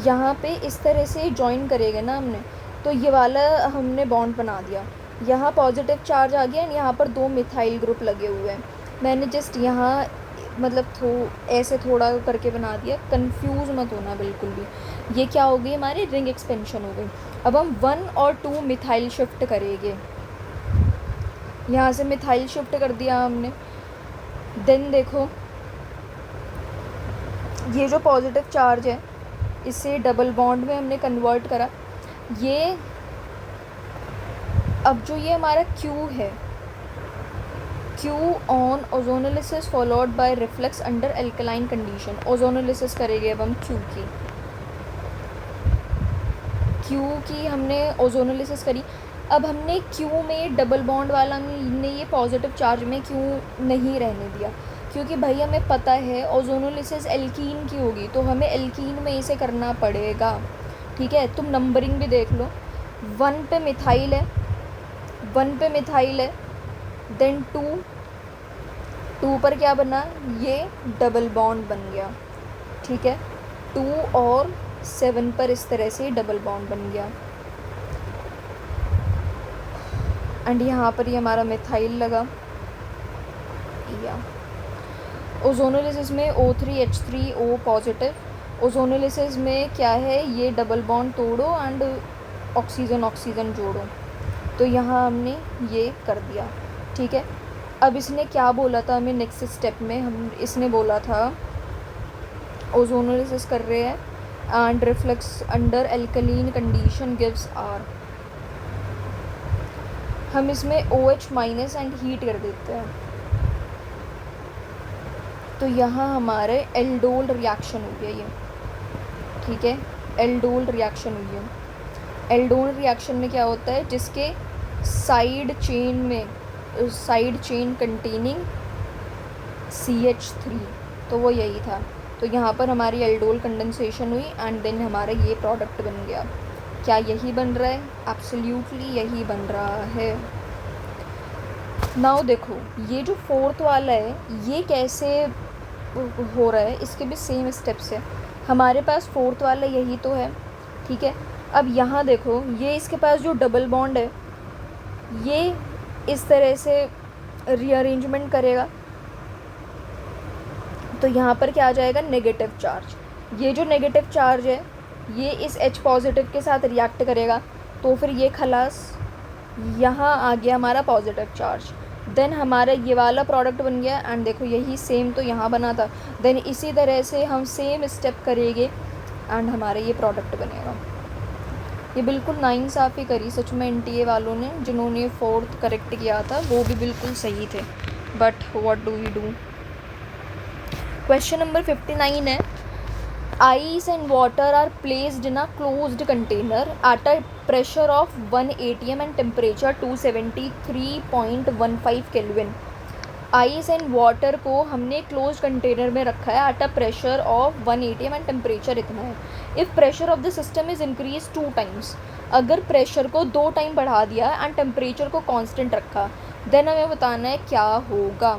यहाँ पे इस तरह से जॉइन करेंगे ना हमने, तो ये वाला हमने बॉन्ड बना दिया, यहाँ पॉजिटिव चार्ज आ गया एंड यहाँ पर 2 मिथाइल ग्रुप लगे हुए हैं। मैंने जस्ट यहाँ मतलब ऐसे थोड़ा करके बना दिया, कंफ्यूज मत होना बिल्कुल भी। ये क्या हो गई, हमारी रिंग एक्सपेंशन हो गई। अब हम 1 और 2 मिथाइल शिफ्ट करेंगे, यहाँ से मिथाइल शिफ्ट कर दिया हमने। देन देखो ये जो पॉजिटिव चार्ज है इसे डबल बॉन्ड में हमने कन्वर्ट करा। ये अब जो ये हमारा Q है, Q on ozonolysis followed by reflex under alkaline condition. Ozonolysis करेंगे अब हम Q की हमने ओजोनोलिसिस करी। अब हमने Q में डबल बॉन्ड वाला ने ये पॉजिटिव चार्ज में क्यों नहीं रहने दिया, क्योंकि भाई हमें पता है ओजोनोलिसिस एल्कीन की होगी, तो हमें एल्कीन में इसे करना पड़ेगा, ठीक है। तुम नंबरिंग भी देख लो, 1 पे मिथाइल है, 1 पे मिथाइल है, देन 2 पर क्या बना, ये डबल बॉन्ड बन गया, ठीक है। 2 और 7 पर इस तरह से डबल बॉन्ड बन गया, एंड यहाँ पर ये हमारा मिथाइल लगा। या ओजोनोलिसिस में O3H3O पॉजिटिव, ओजोनोलिसिस में क्या है, ये डबल बॉन्ड तोड़ो एंड ऑक्सीजन जोड़ो, तो यहाँ हमने ये कर दिया, ठीक है। अब इसने क्या बोला था हमें नेक्स्ट स्टेप में, इसने बोला था ओजोनोलिसिस कर रहे हैं and reflex under alkaline condition gives R। हम इसमें OH- एंड हीट कर देते हैं, तो यहाँ हमारे एल्डोल रिएक्शन हो गया ये, ठीक है। एल्डोल रिएक्शन हुई है। एल्डोल रिएक्शन में क्या होता है, जिसके साइड चेन कंटेनिंग CH3, तो वो यही था। तो यहाँ पर हमारी एल्डोल कंडेंसेशन हुई एंड देन हमारा ये प्रोडक्ट बन गया। क्या यही बन रहा है, एब्सोल्युटली यही बन रहा है। नाउ देखो ये जो फोर्थ वाला है ये कैसे हो रहा है, इसके भी सेम स्टेप्स है। हमारे पास फोर्थ वाला यही तो है, ठीक है। अब यहाँ देखो ये इसके पास जो डबल बॉन्ड है ये इस तरह से रीअरेंजमेंट करेगा, तो तो यहाँ पर क्या आ जाएगा, नेगेटिव चार्ज। ये जो नेगेटिव चार्ज है ये इस H पॉजिटिव के साथ रिएक्ट करेगा, तो फिर ये खलास यहाँ आ गया हमारा पॉजिटिव चार्ज। देन हमारा ये वाला प्रोडक्ट बन गया, एंड देखो यही सेम तो यहाँ बना था। देन इसी तरह से हम सेम स्टेप करेंगे एंड हमारा ये प्रोडक्ट बनेगा। ये बिल्कुल नाइंसाफ़ी करी सच में NTA वालों ने, जिन्होंने 4th करेक्ट किया था वो भी बिल्कुल सही थे, but what do we do. Question number 59 है, ice and water are placed in a closed container at a pressure of 1 atm and temperature 273.15 Kelvin। Ice and water को हमने क्लोज कंटेनर में रखा है at a pressure of 1 atm and temperature इतना है। If pressure of the system is increase 2 times, अगर प्रेशर को 2 टाइम बढ़ा दिया एंड टेम्परेचर को कांस्टेंट रखा, देन हमें बताना है क्या होगा।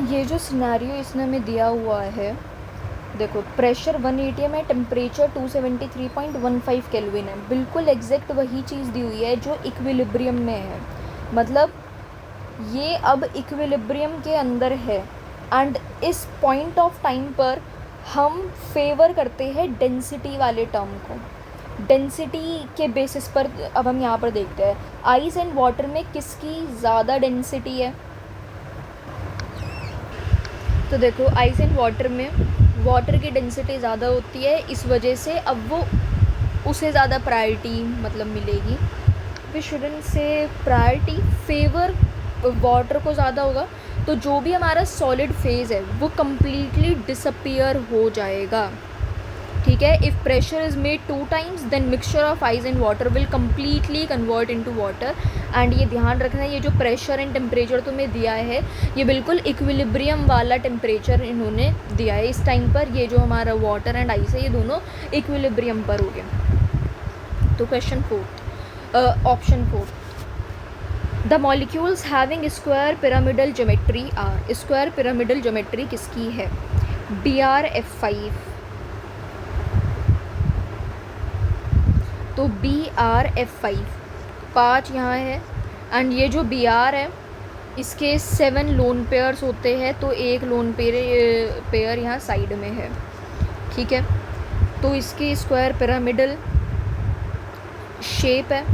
ये जो सिनेरियो इसने हमें दिया हुआ है, देखो प्रेशर 1 atm है, टेम्परेचर 273.15 केल्विन है, बिल्कुल एग्जैक्ट वही चीज़ दी हुई है जो इक्विलिब्रियम में है। मतलब ये अब इक्विलिब्रियम के अंदर है एंड इस पॉइंट ऑफ टाइम पर हम फेवर करते हैं डेंसिटी वाले टर्म को। डेंसिटी के बेसिस पर अब हम यहाँ पर देखते हैं आइस एंड वाटर में किसकी ज़्यादा डेंसिटी है। तो देखो आइस एंड वाटर में वाटर की डेंसिटी ज़्यादा होती है, इस वजह से अब वो उसे ज़्यादा प्रायोरिटी मतलब मिलेगी। वी शुडंट से प्रायोरिटी, फेवर वाटर को ज़्यादा होगा, तो जो भी हमारा सॉलिड फेज़ है वो कम्प्लीटली डिसअपियर हो जाएगा। ठीक है, if pressure is made 2 times then mixture of ice and water will completely convert into water. एंड ये ध्यान रखना है, ये जो प्रेशर एंड टेम्परेचर तुम्हें दिया है ये बिल्कुल इक्विलिब्रियम वाला टेम्परेचर इन्होंने दिया है इस टाइम पर। ये जो हमारा वाटर एंड आइस है ये दोनों इक्विलिब्रियम पर हो गए। तो question 4, option 4, the molecules having square pyramidal geometry are. Square pyramidal geometry किसकी है? BrF5, तो BrF5 5 यहाँ है, एंड ये जो Br है इसके 7 लोन पेयर्स होते हैं, तो एक लोन पेयर यहाँ साइड में है। ठीक है, तो इसकी स्क्वायर पिरामिडल शेप है,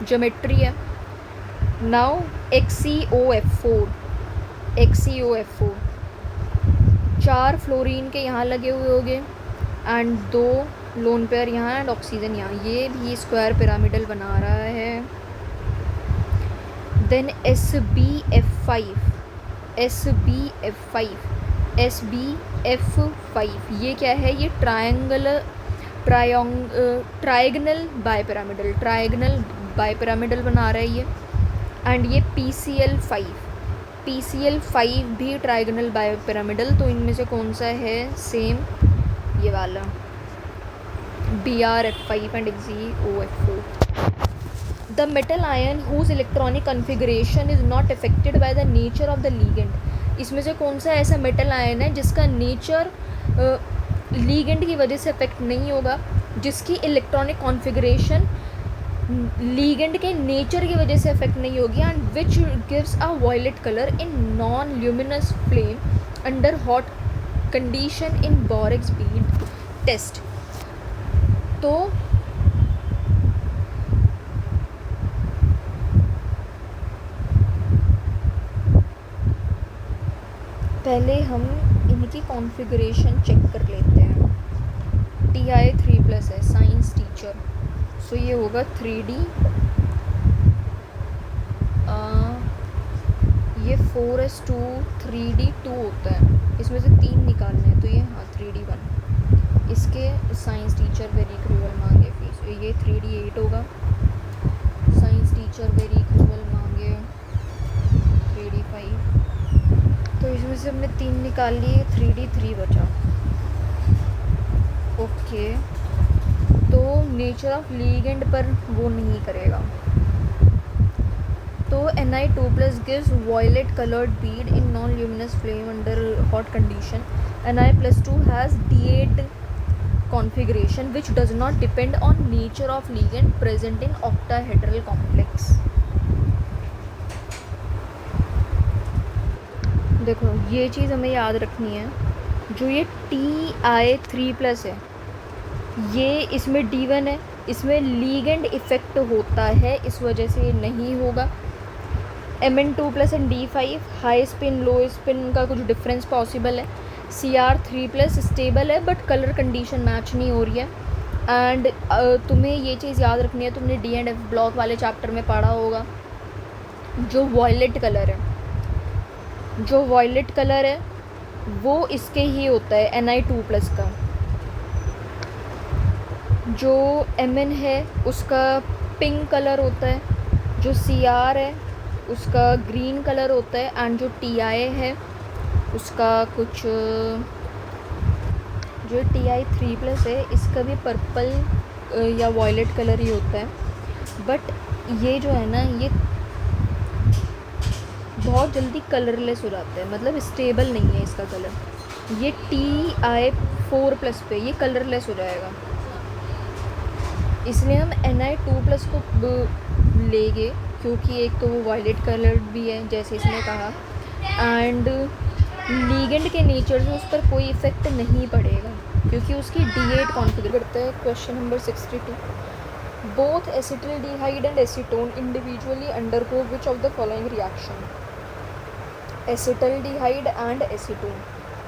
ज्योमेट्री है। नाउ XeOF4 4 फ्लोरीन के यहाँ लगे हुए होंगे एंड 2 लोन पेयर यहाँ एंड ऑक्सीजन यहाँ, ये भी स्क्वायर पिरामिडल बना रहा है। देन SbF5 ये क्या है? ये ट्रायगनल बाइपिरामिडल बना रहा है ये। एंड ये PCl5 भी ट्रायगनल बाइपिरामिडल, तो इनमें से कौन सा है? सेम ये वाला BrF5 and XeOF4। The metal ion whose electronic configuration is not affected by the nature of the ligand। इसमें से कौन सा ऐसा मेटल आयन है जिसका नेचर लीगेंड की वजह से अफेक्ट नहीं होगा, जिसकी इलेक्ट्रॉनिक कॉन्फ़िगरेशन लीगेंड के नेचर की वजह से अफेक्ट नहीं होगी, and which gives a violet colour in non luminous flame under hot condition in borax bead test. तो पहले हम इनकी कॉन्फ़िगरेशन चेक कर लेते हैं। Ti3+ है, साइंस टीचर, सो ये होगा 3D, ये 4s2 3D2 होता है, इसमें से 3 निकालने हैं, तो ये हाँ 3D1। इसके साइंस टीचर वेरी क्रूअल मांगे फीस, ये 3D8 होगा। साइंस टीचर वेरी क्रूअल मांगे 3D5, तो इसमें से हमने 3 निकाल लिए, 3D3 बचा। ओके, तो नेचर ऑफ लीगेंड पर वो नहीं करेगा, तो Ni2+ gives violet colored bead in non-luminous flame under hot condition. Ni+2 has D8 configuration which does not depend on nature of ligand present in octahedral complex। देखो ये चीज़ हमें याद रखनी है, जो ये Ti3+ है, ये इसमें D1 है, इसमें लीगेंड इफ़ेक्ट होता है, इस वजह से ये नहीं होगा। Mn2+ and D5 high spin low spin का कुछ डिफरेंस पॉसिबल है। Cr3+ स्टेबल है बट कलर कंडीशन मैच नहीं हो रही है। एंड तुम्हें ये चीज़ याद रखनी है, तुमने D&F ब्लॉक वाले चैप्टर में पढ़ा होगा, जो वॉयलेट कलर है वो इसके ही होता है Ni2+ का। जो Mn है उसका पिंक कलर होता है, जो Cr है उसका ग्रीन कलर होता है, एंड जो Ti है उसका कुछ, जो Ti3+ है इसका भी पर्पल या वॉयलेट कलर ही होता है। बट ये जो है ना, ये बहुत जल्दी कलरलेस हो जाता है, मतलब स्टेबल नहीं है इसका कलर। ये Ti4+ पे ये कलरलेस हो जाएगा, इसलिए हम Ni2+ को लेंगे, क्योंकि एक तो वो वायलेट कलर भी है जैसे इसने कहा, एंड लीगेंड के नेचर से उस पर कोई इफ़ेक्ट नहीं पड़ेगा क्योंकि उसकी D8 कॉन्फ़िगर करता है। Question number 62, both acetaldehyde and acetone individually undergo which of the following reaction? Acetaldehyde and acetone.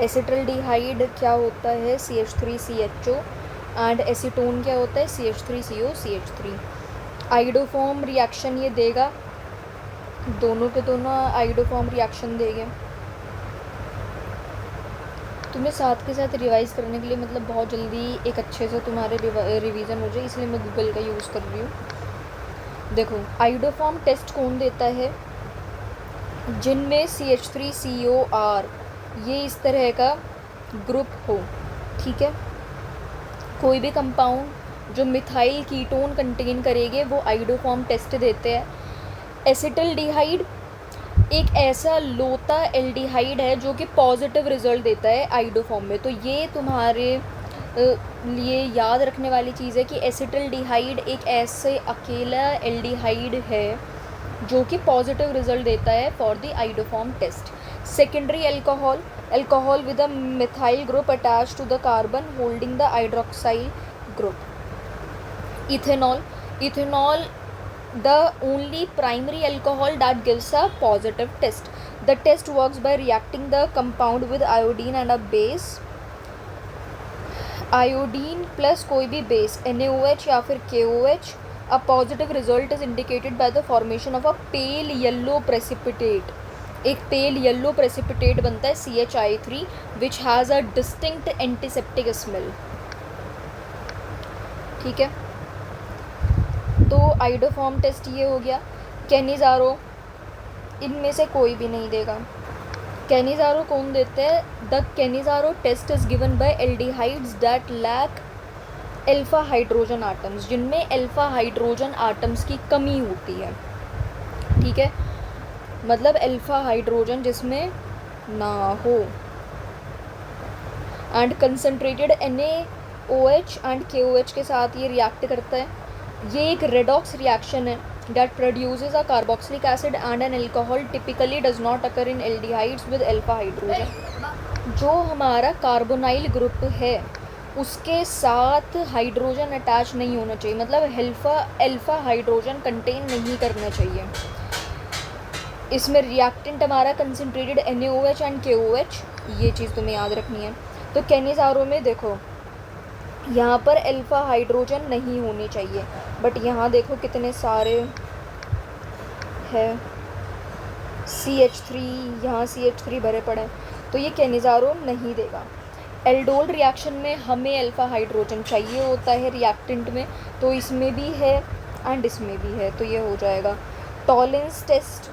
Acetaldehyde क्या होता है? CH3CHO, एंड एसीटोन क्या होता है? CH3COCH3। आइडोफॉर्म रिएक्शन ये देगा, दोनों के दोनों आइडोफॉर्म रिएक्शन देंगे। तुम्हें साथ के साथ रिवाइज़ करने के लिए, मतलब बहुत जल्दी एक अच्छे से तुम्हारे रिवीजन हो जाए, इसलिए मैं गूगल का यूज़ कर रही हूँ। देखो आइडोफॉर्म टेस्ट कौन देता है? जिनमें CH3COR ये इस तरह का ग्रुप हो, ठीक है। कोई भी कंपाउंड जो मिथाइल कीटोन कंटेन करेंगे वो आइडोफॉर्म टेस्ट देते हैं। एसिटिल्डिहाइड एक ऐसा लोता एल्डिहाइड है जो कि पॉजिटिव रिजल्ट देता है आइडोफॉर्म में। तो ये तुम्हारे लिए याद रखने वाली चीज़ है कि एसिटिल्डिहाइड एक ऐसे अकेला एल्डिहाइड है जो कि पॉजिटिव रिजल्ट देता है for the iodoform test. Secondary alcohol with a methyl group attach to the carbon holding the hydroxyl group. Ethanol the only primary alcohol that gives a positive test. The test works by reacting the compound with iodine and a base, iodine plus कोई भी base NaOH या फिर KOH. A positive result is indicated by the formation of a pale yellow precipitate. एक pale yellow precipitate बनता है CHI3 which has a distinct antiseptic smell, ठीक है। तो आइडोफॉर्म टेस्ट ये हो गया। कैनिज़ारो इनमें से कोई भी नहीं देगा। कैनिज़ारो कौन देते हैं? The Cannizzaro test is given by aldehydes that lack alpha hydrogen atoms, जिनमें अल्फा हाइड्रोजन आटम्स की कमी होती है, ठीक है। मतलब अल्फा हाइड्रोजन जिसमें ना हो। And concentrated NaOH and KOH के साथ ये रिएक्ट करता है। ये एक रेडॉक्स रिएक्शन है that produces a carboxylic acid and an alcohol, typically does not occur in aldehydes with alpha hydrogen। जो हमारा कार्बोनाइल ग्रुप है उसके साथ हाइड्रोजन अटैच नहीं होना चाहिए, मतलब अल्फा हाइड्रोजन कंटेन नहीं करना चाहिए। इसमें रिएक्टेंट हमारा कंसनट्रेटेड NaOH एंड KOH, ये चीज़ तुम्हें याद रखनी है। तो कैनिज़ारो में देखो यहाँ पर अल्फा हाइड्रोजन नहीं होनी चाहिए, बट यहाँ देखो कितने सारे हैं CH3, यहाँ CH3 भरे पड़े हैं, तो ये कैनिज़ारो नहीं देगा। एल्डोल रिएक्शन में हमें अल्फा हाइड्रोजन चाहिए होता है रिएक्टेंट में, तो इसमें भी है एंड इसमें भी है, तो ये हो जाएगा। टॉलेंस टेस्ट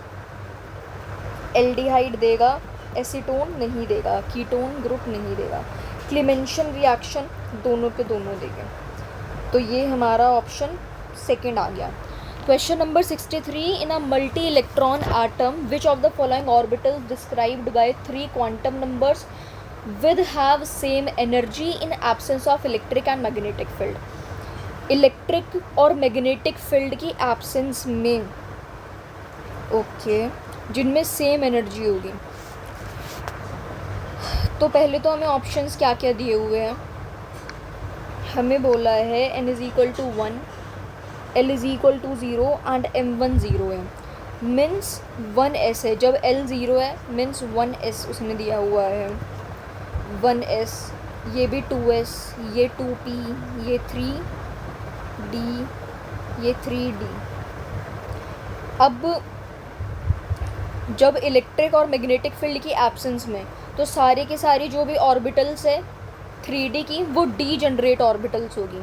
एल्डिहाइड देगा, एसीटोन नहीं देगा, कीटोन ग्रुप नहीं देगा। क्लेमेंशन रिएक्शन दोनों के दोनों देंगे, तो ये हमारा ऑप्शन सेकंड आ गया। Question number 63, in a multi electron atom which of the following orbitals described by 3 quantum numbers with have same energy in absence of electric and magnetic field. Electric और मैग्नेटिक फील्ड की एब्सेंस में, ओके, जिनमें सेम एनर्जी होगी। तो पहले तो हमें ऑप्शंस क्या क्या दिए हुए हैं, हमें बोला है n is equal to 1, l is equal to 0 and m1 0 है, मीन्स 1s है। जब l 0 है मीन्स 1s उसने दिया हुआ है, 1s, ये भी 2s, ये 2p, ये 3d, ये 3d। अब जब इलेक्ट्रिक और मैग्नेटिक फील्ड की एब्सेंस में तो सारे के सारे जो भी ऑर्बिटल्स है 3D की वो डी जनरेट ऑर्बिटल्स होगी,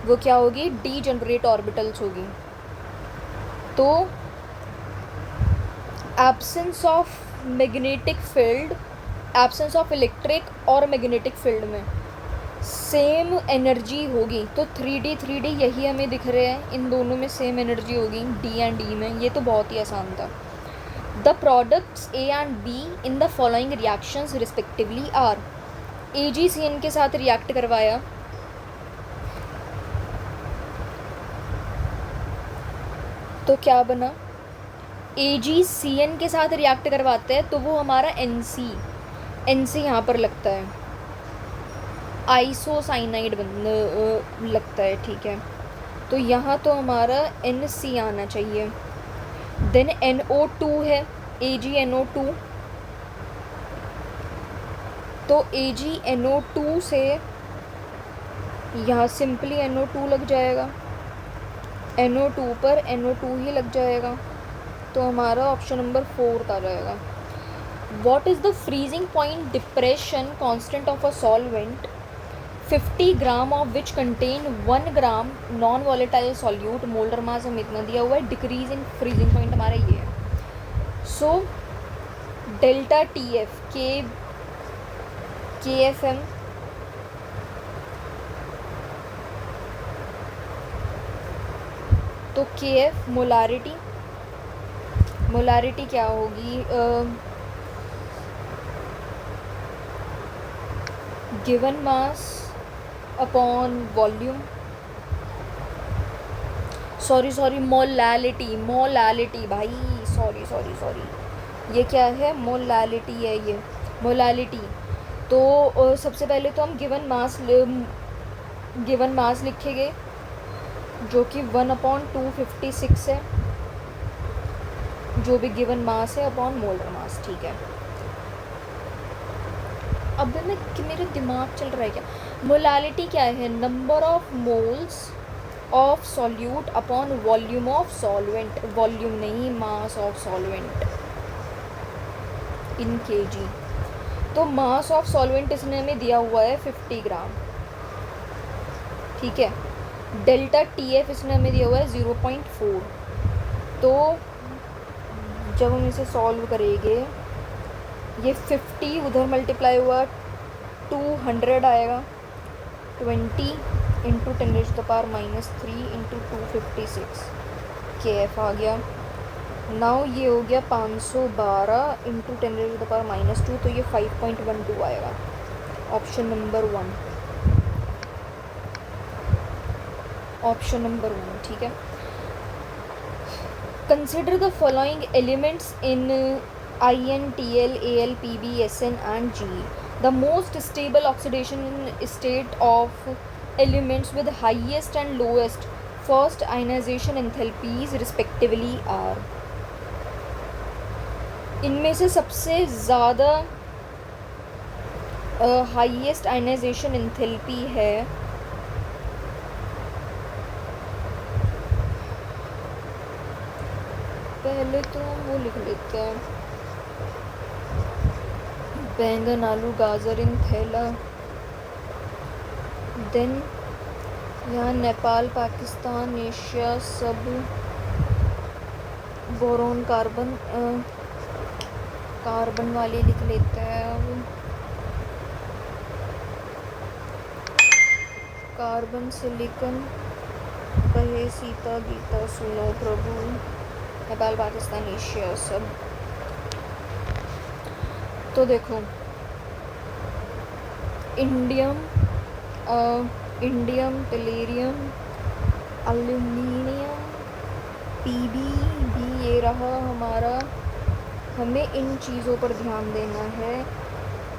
वो क्या होगी, डी जनरेट ऑर्बिटल्स होगी। तो absence of magnetic field, absence of electric और मैग्नेटिक फील्ड में सेम एनर्जी होगी, तो 3D यही हमें दिख रहे हैं, इन दोनों में सेम एनर्जी होगी D एंड D में। ये तो बहुत ही आसान था। The products A and B in the following reactions respectively are, AgCN के साथ रिएक्ट करवाया तो क्या बना, AgCN के साथ रिएक्ट करवाते हैं तो वो हमारा NC यहाँ पर लगता है, आइसोसाइनाइड लगता है, ठीक है। तो यहाँ तो हमारा NC आना चाहिए। देन NO2 है, AgNO2, तो AgNO2 से यहाँ सिंपली NO2 लग जाएगा, NO2 पर NO2 ही लग जाएगा, तो हमारा ऑप्शन नंबर 4 आ जाएगा। What is the freezing point depression constant of a solvent 50 gram of which contain 1 gram non volatile solute, molar mass हमें इतना दिया हुआ है, डिक्रीज इन फ्रीजिंग पॉइंट हमारा ये है। सो डेल्टा TF KFM तो KF मोलारिटी क्या होगी, given mass upon volume, sorry molality भाई, सॉरी ये क्या है, मोलालिटी है, ये मोलालिटी। तो सबसे पहले तो हम गिवन मास लिखेंगे जो कि 1/256 है, जो भी गिवन मास है अपॉन मोलर मास, ठीक है। अब मेरे दिमाग चल रहा है क्या, मोलालिटी क्या है, number of moles of solute upon volume of solvent, volume नहीं, mass of solvent in kg। तो मास ऑफ सॉल्वेंट इसने हमें दिया हुआ है 50 ग्राम, ठीक है। डेल्टा TF इसने हमें दिया हुआ है 0.4। तो जब हम इसे सॉल्व करेंगे, ये 50 उधर मल्टीप्लाई हुआ 200 आएगा, 20 इंटू 10⁻³ इंटू 256 KF आ गया। नाउ ये हो गया 512 इंटू 10⁻², तो ये 5.12 आएगा, ऑप्शन नंबर 1, ऑप्शन नंबर 1, ठीक है। Consider the following elements in INTL AL PB SN and G, the most stable oxidation state of elements with highest and lowest first ionization enthalpies respectively are, इनमें से सबसे ज़्यादा हाईएस्ट आयनाइजेशन एंथैल्पी है पहले तो हम वो लिख लेते हैं, बैंगन आलू गाजर इन थैला। देन यहाँ नेपाल पाकिस्तान एशिया सब बोरोन कार्बन वाली लिख लेते हैं। अब कार्बन सिलिकन कहे सीता गीता सुनो प्रभु, नेपाल पाकिस्तान एशिया सब। तो देखो इंडियम टेलेरियम एल्यूमिनियम PB भी ये रहा हमारा, हमें इन चीज़ों पर ध्यान देना है।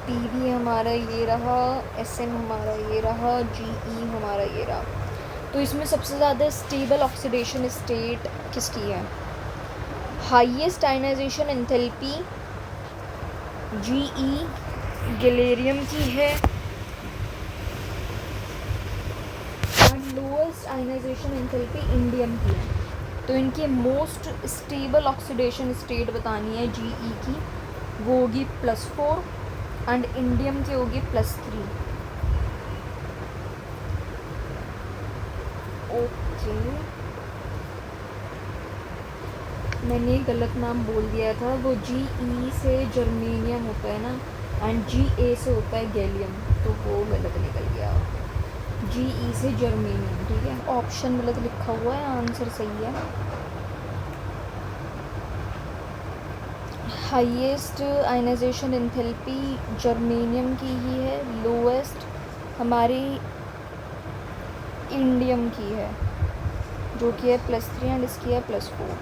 पीवी हमारा ये रहा, एसएम हमारा ये रहा, जीई हमारा ये रहा। तो इसमें सबसे ज़्यादा स्टेबल ऑक्सीडेशन स्टेट किसकी है? Highest ionization enthalpy GE gallium की है, and lowest ionization enthalpy indium की है। तो इनकी मोस्ट स्टेबल ऑक्सीडेशन स्टेट बतानी है जीई की, वो होगी +4 एंड इंडियम की होगी +3। ओके, मैंने गलत नाम बोल दिया था, वो जीई से जर्मेनियम होता है ना, एंड जीए से होता है गैलियम, तो वो गलत निकल गया। जीई से जर्मेनियम, ठीक है, ऑप्शन गलत लिखा हुआ है, आंसर सही है। हाईएस्ट आयनाइजेशन एंथैल्पी जर्मेनियम की ही है, लोएस्ट हमारी इंडियम की है जो कि है +3 एंड इसकी है +4।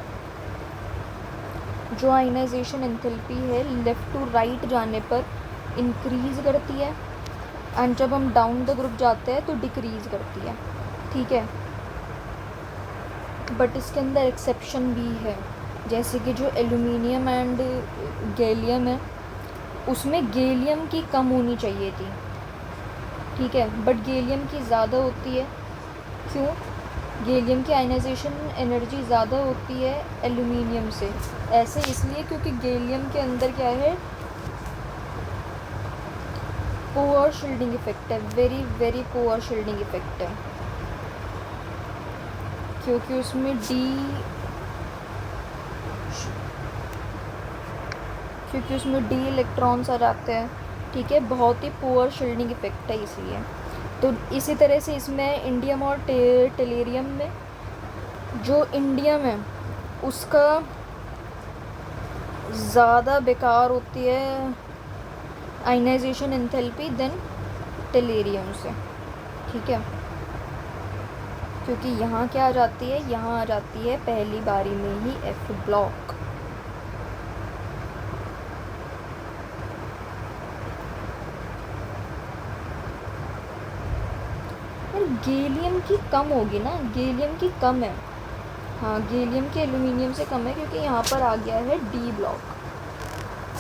जो आयनाइजेशन एंथैल्पी है लेफ़्ट टू राइट जाने पर इंक्रीज़ करती है, एंड जब हम डाउन द ग्रुप जाते हैं तो डिक्रीज़ करती है, ठीक है। बट इसके अंदर एक्सेप्शन भी है, जैसे कि जो एल्यूमिनियम एंड गैलियम है उसमें गैलियम की कम होनी चाहिए थी, ठीक है, बट गैलियम की ज़्यादा होती है। क्यों? गैलियम की आयनाइजेशन एनर्जी ज़्यादा होती है एल्यूमिनियम से, ऐसे इसलिए क्योंकि गैलियम के अंदर क्या है, पुअर शील्डिंग इफेक्ट है, very very poor shielding effect है, क्योंकि उसमें डी इलेक्ट्रॉन्स आ जाते हैं, ठीक है, बहुत ही पुअर शील्डिंग इफेक्ट है इसलिए। तो इसी तरह से इसमें इंडियम और टेलेरियम में जो इंडियम है उसका ज़्यादा बेकार होती है आयनाइजेशन एंथैल्पी देन टेलेरियम से, ठीक है, क्योंकि यहाँ क्या आ जाती है, यहाँ आ जाती है पहली बारी में ही F ब्लॉक। गैलियम की कम होगी ना, गैलियम की कम है, हाँ गैलियम की एल्यूमिनियम से कम है, क्योंकि यहाँ पर आ गया है D ब्लॉक।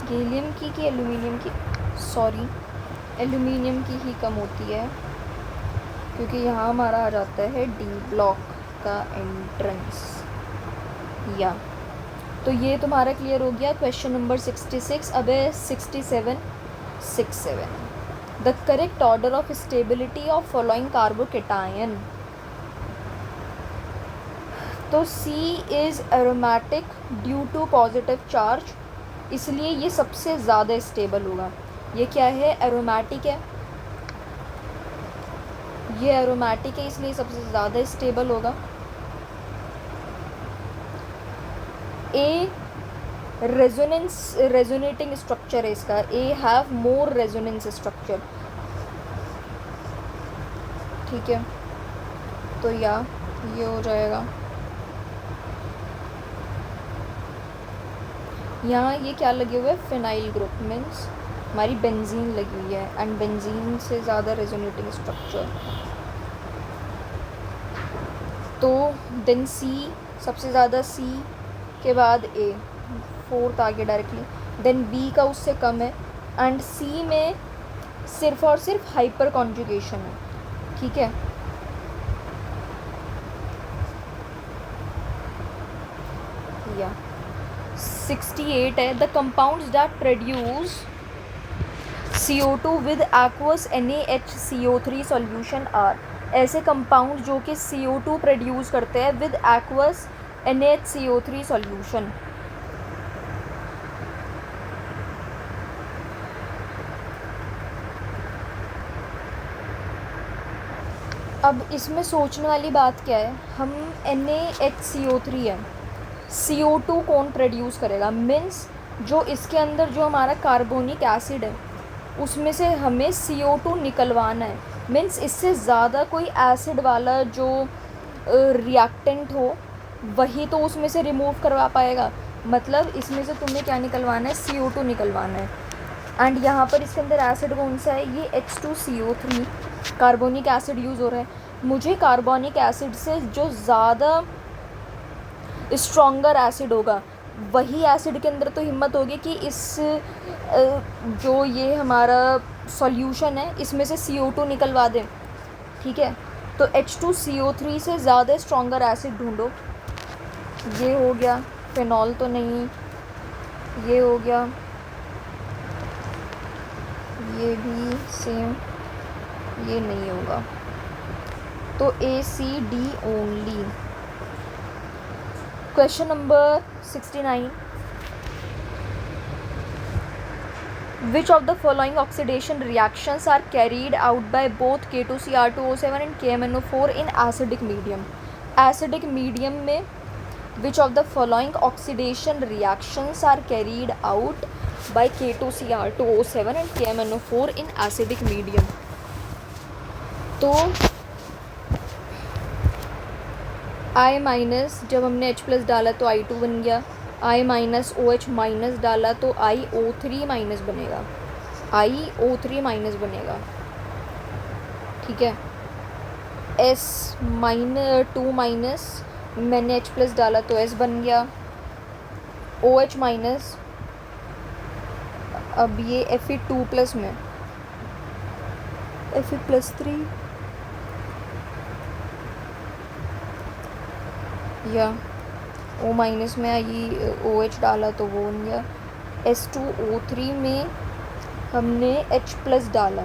गैलियम की एल्यूमिनियम की, सॉरी एल्यूमिनियम की ही कम होती है, क्योंकि यहाँ हमारा आ जाता है D ब्लॉक का एंट्रेंस। या तो ये तुम्हारा क्लियर हो गया क्वेश्चन नंबर 66। अब है 67। The correct order of stability of following carbocation. तो C is aromatic due to positive charge, इसलिए ये सबसे ज़्यादा स्टेबल होगा। ये क्या है, एरोमेटिक है, ये एरोमेटिक है इसलिए सबसे ज़्यादा स्टेबल होगा। ए रेजोनेटिंग स्ट्रक्चर है इसका, A have more resonance structure, ठीक है, तो या ये हो जाएगा। यहाँ ये क्या लगे हुए, फिनाइल ग्रुप, मीन्स हमारी बेंजीन लगी हुई है, एंड बेंजीन से ज़्यादा रेजोनेटिंग स्ट्रक्चर। तो देन C, सबसे ज़्यादा C के बाद A, फोर्थ आगे डायरेक्टली, देन B का उससे कम है, एंड C में सिर्फ और सिर्फ हाइपर कॉन्जुगेशन है, ठीक है। या 68 है, the compounds that produce CO2 विद एक्वस NaHCO3 सॉल्यूशन आर। ऐसे कंपाउंड जो कि CO2 प्रोड्यूस करते हैं विद एक्वस NaHCO3 सॉल्यूशन। अब इसमें सोचने वाली बात क्या है, हम NaHCO3 है, CO2 कौन प्रोड्यूस करेगा, मीन्स जो इसके अंदर जो हमारा कार्बोनिक एसिड है उसमें से हमें CO2 निकलवाना है, मीन्स इससे ज़्यादा कोई एसिड वाला जो रिएक्टेंट हो वही तो उसमें से रिमूव करवा पाएगा। मतलब इसमें से तुम्हें क्या निकलवाना है, CO2 निकलवाना है। एंड यहाँ पर इसके अंदर एसिड कौन सा है, ये H2CO3 कार्बोनिक एसिड यूज़ हो रहा है। मुझे कार्बोनिक एसिड से जो ज़्यादा स्ट्रॉन्गर एसिड होगा वही एसिड के अंदर तो हिम्मत होगी कि इस जो ये हमारा सॉल्यूशन है इसमें से CO2 निकलवा दें, ठीक है। तो H2CO3 से ज़्यादा स्ट्रॉन्गर एसिड ढूंढो। ये हो गया, फिनॉल तो नहीं, ये हो गया, ये भी सेम, ये नहीं होगा, तो ACD only. Question number 69, which of the following oxidation reactions are carried out by both K2Cr2O7 and KMnO4 in acidic medium? Acidic medium में which of the following oxidation reactions are carried out by K2Cr2O7 and KMnO4 in acidic medium? तो I माइनस, जब हमने H+ डाला तो I2 बन गया, I माइनस OH माइनस डाला तो IO3 माइनस बनेगा, IO3 माइनस बनेगा, ठीक है। S-2 माइनस, मैंने H+ डाला तो S बन गया, OH माइनस, अब ये Fe2+ में Fe+3 या O माइनस में आई OH डाला तो वो बन गया, S2O3 में हमने H+ डाला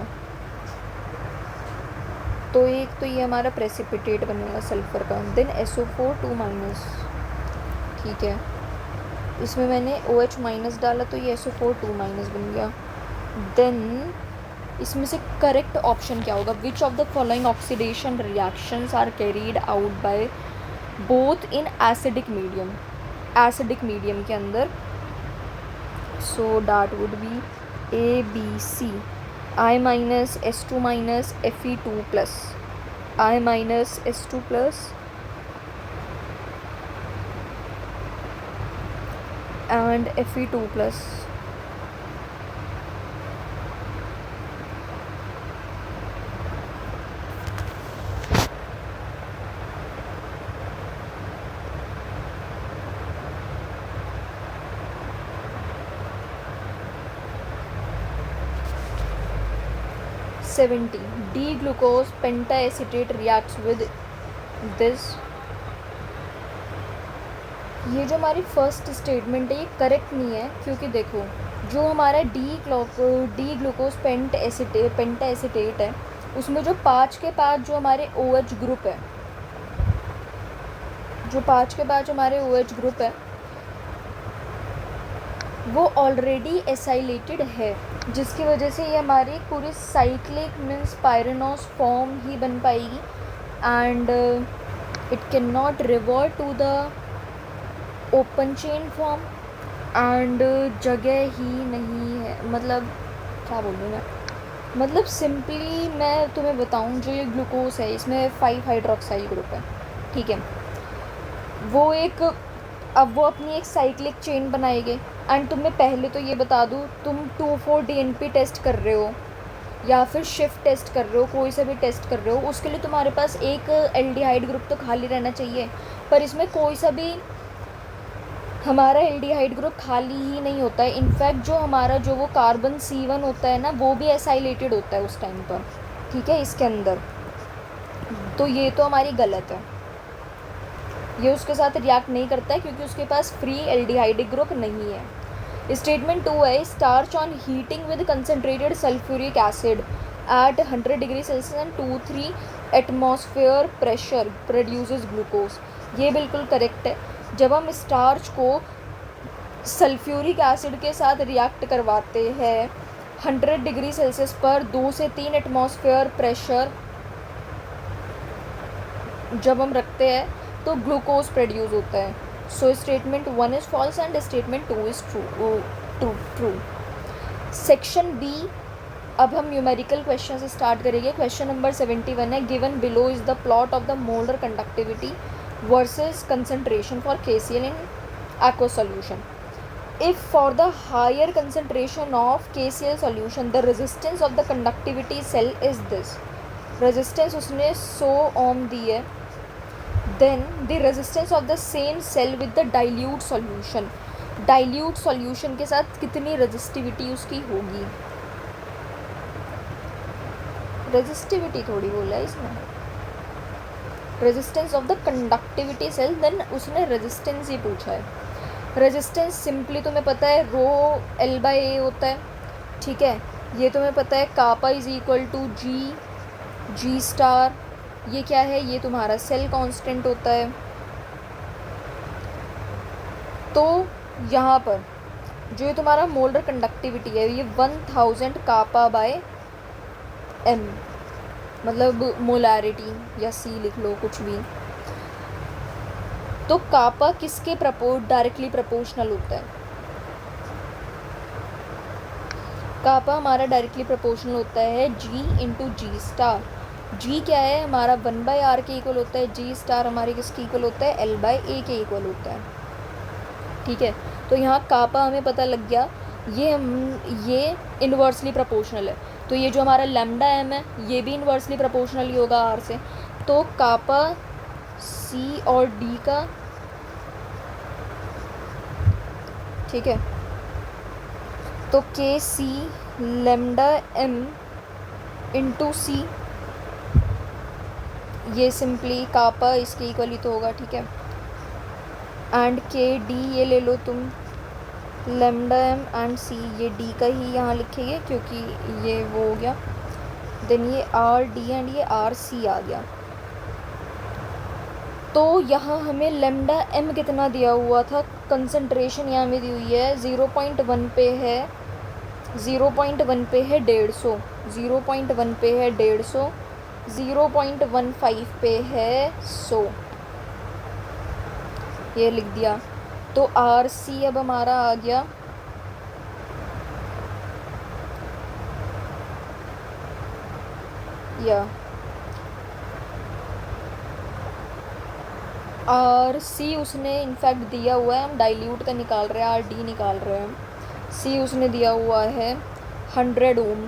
तो एक तो ये हमारा प्रेसिपिटेट बनेगा सल्फ़र का, देन SO4 2 माइनस, ठीक है। इसमें मैंने OH माइनस डाला तो ये SO4 2 माइनस बन गया। देन इसमें से करेक्ट ऑप्शन क्या होगा, which of the following oxidation reactions are carried out by both in acidic medium, acidic medium के अंदर, so that would be ABC, I minus S2 minus Fe2+, I minus S2+ and Fe2+। D-glucose pentacetate reacts with this। ये जो हमारी फर्स्ट स्टेटमेंट है ये करेक्ट नहीं है, क्योंकि देखो जो हमारा डी ग्लूकोज पेंटाएसिटेट है उसमें जो 5 के 5 जो हमारे OH ग्रुप है, जो 5 के 5 हमारे OH ग्रुप है वो ऑलरेडी एसाइलेटेड है, जिसकी वजह से ये हमारी पूरी साइक्लिक मीन्स पायरेनोस फॉर्म ही बन पाएगी and it can not revert to the open chain form and जगह ही नहीं है, मतलब क्या बोलूँ मैं, मतलब सिंपली मैं तुम्हें बताऊँ, जो ये ग्लूकोज है इसमें 5 हाइड्रोक्साइल ग्रुप है, ठीक है। वो एक अब वो अपनी एक साइक्लिक चेन बनाएंगे एंड तुम्हें पहले तो ये बता दूँ, तुम 2,4-DNP टेस्ट कर रहे हो या फिर शिफ्ट टेस्ट कर रहे हो, कोई सा भी टेस्ट कर रहे हो, उसके लिए तुम्हारे पास एक एल्डिहाइड ग्रुप तो खाली रहना चाहिए, पर इसमें कोई सा भी हमारा एल्डिहाइड ग्रुप खाली ही नहीं होता है। इनफैक्ट जो हमारा जो वो कार्बन C1 होता है ना वो भी एसाइलेटेड होता है उस टाइम पर, ठीक है, इसके अंदर। तो ये तो हमारी गलत है, ये उसके साथ रिएक्ट नहीं करता है क्योंकि उसके पास फ्री एल्डिहाइडिक ग्रुप नहीं है। स्टेटमेंट 2 है, starch on heating with concentrated sulphuric acid at 100 degree celsius and 2-3 atmosphere pressure produces glucose. ये बिल्कुल करेक्ट है। जब हम स्टार्च को सल्फ्यूरिक एसिड के साथ रिएक्ट करवाते हैं 100 डिग्री सेल्सियस पर 2 से 3 एटमॉस्फेयर प्रेशर जब हम रखते हैं तो ग्लूकोज प्रोड्यूस होता है। So statement 1 is false and statement 2 is true. Section B, अब हम न्यूमेरिकल क्वेश्चन से स्टार्ट करेंगे। क्वेश्चन नंबर 71 है, given below is the plot of the molar conductivity versus concentration for KCl in aqua solution. if for the higher concentration of KCl solution the resistance of the conductivity cell is this, resistance उसने 100 ओम दी है, then the resistance of the same cell with the dilute solution, dilute solution के साथ कितनी resistivity उसकी होगी, resistivity थोड़ी बोला है इसमें, resistance of the conductivity cell, then उसने resistance ही पूछा है। रेजिस्टेंस सिंपली तुम्हें पता है रो एल बाई ए होता है, ठीक है, ये तुम्हें पता है kappa is equal to G star, ये क्या है, ये तुम्हारा सेल कांस्टेंट होता है। तो यहाँ पर जो ये तुम्हारा मोलर कंडक्टिविटी है ये 1000 कापा बाय एम, मतलब मोलैरिटी या सी लिख लो कुछ भी। तो कापा किसके डायरेक्टली प्रोपोर्शनल होता है, कापा हमारा डायरेक्टली प्रोपोर्शनल होता है जी इंटू जी स्टार। जी क्या है हमारा 1/r के इक्वल होता है, जी स्टार हमारे किसके इक्वल होता है, L/A के इक्वल होता है, ठीक है। तो यहाँ कापा हमें पता लग गया, ये इन्वर्सली प्रोपोर्शनल है, तो ये जो हमारा लैम्डा एम है ये भी इन्वर्सली प्रोपोर्शनल ही होगा आर से। तो कापा सी और डी का, ठीक है, तो के सी लेमडा एम इंटू सी, ये सिंपली कापा इसके इक्वल ही तो होगा, ठीक है। एंड के डी ये ले लो तुम, लेमडा एम एंड सी, ये डी का ही यहाँ लिखेंगे क्योंकि ये वो हो गया, देन ये आर डी एंड ये आर सी आ गया। तो यहाँ हमें लेमडा एम कितना दिया हुआ था, कंसंट्रेशन यहाँ में दी हुई है 0.1 पे है, 0.1 पे है 150, 0.1 पे है 150, 0.15 पे है 100, ये लिख दिया। तो आर सी अब हमारा आ गया या आर सी उसने इनफैक्ट दिया हुआ है, हम डाइल्यूट का निकाल रहे हैं, आर डी निकाल रहे हैं, सी उसने दिया हुआ है 100 ओम।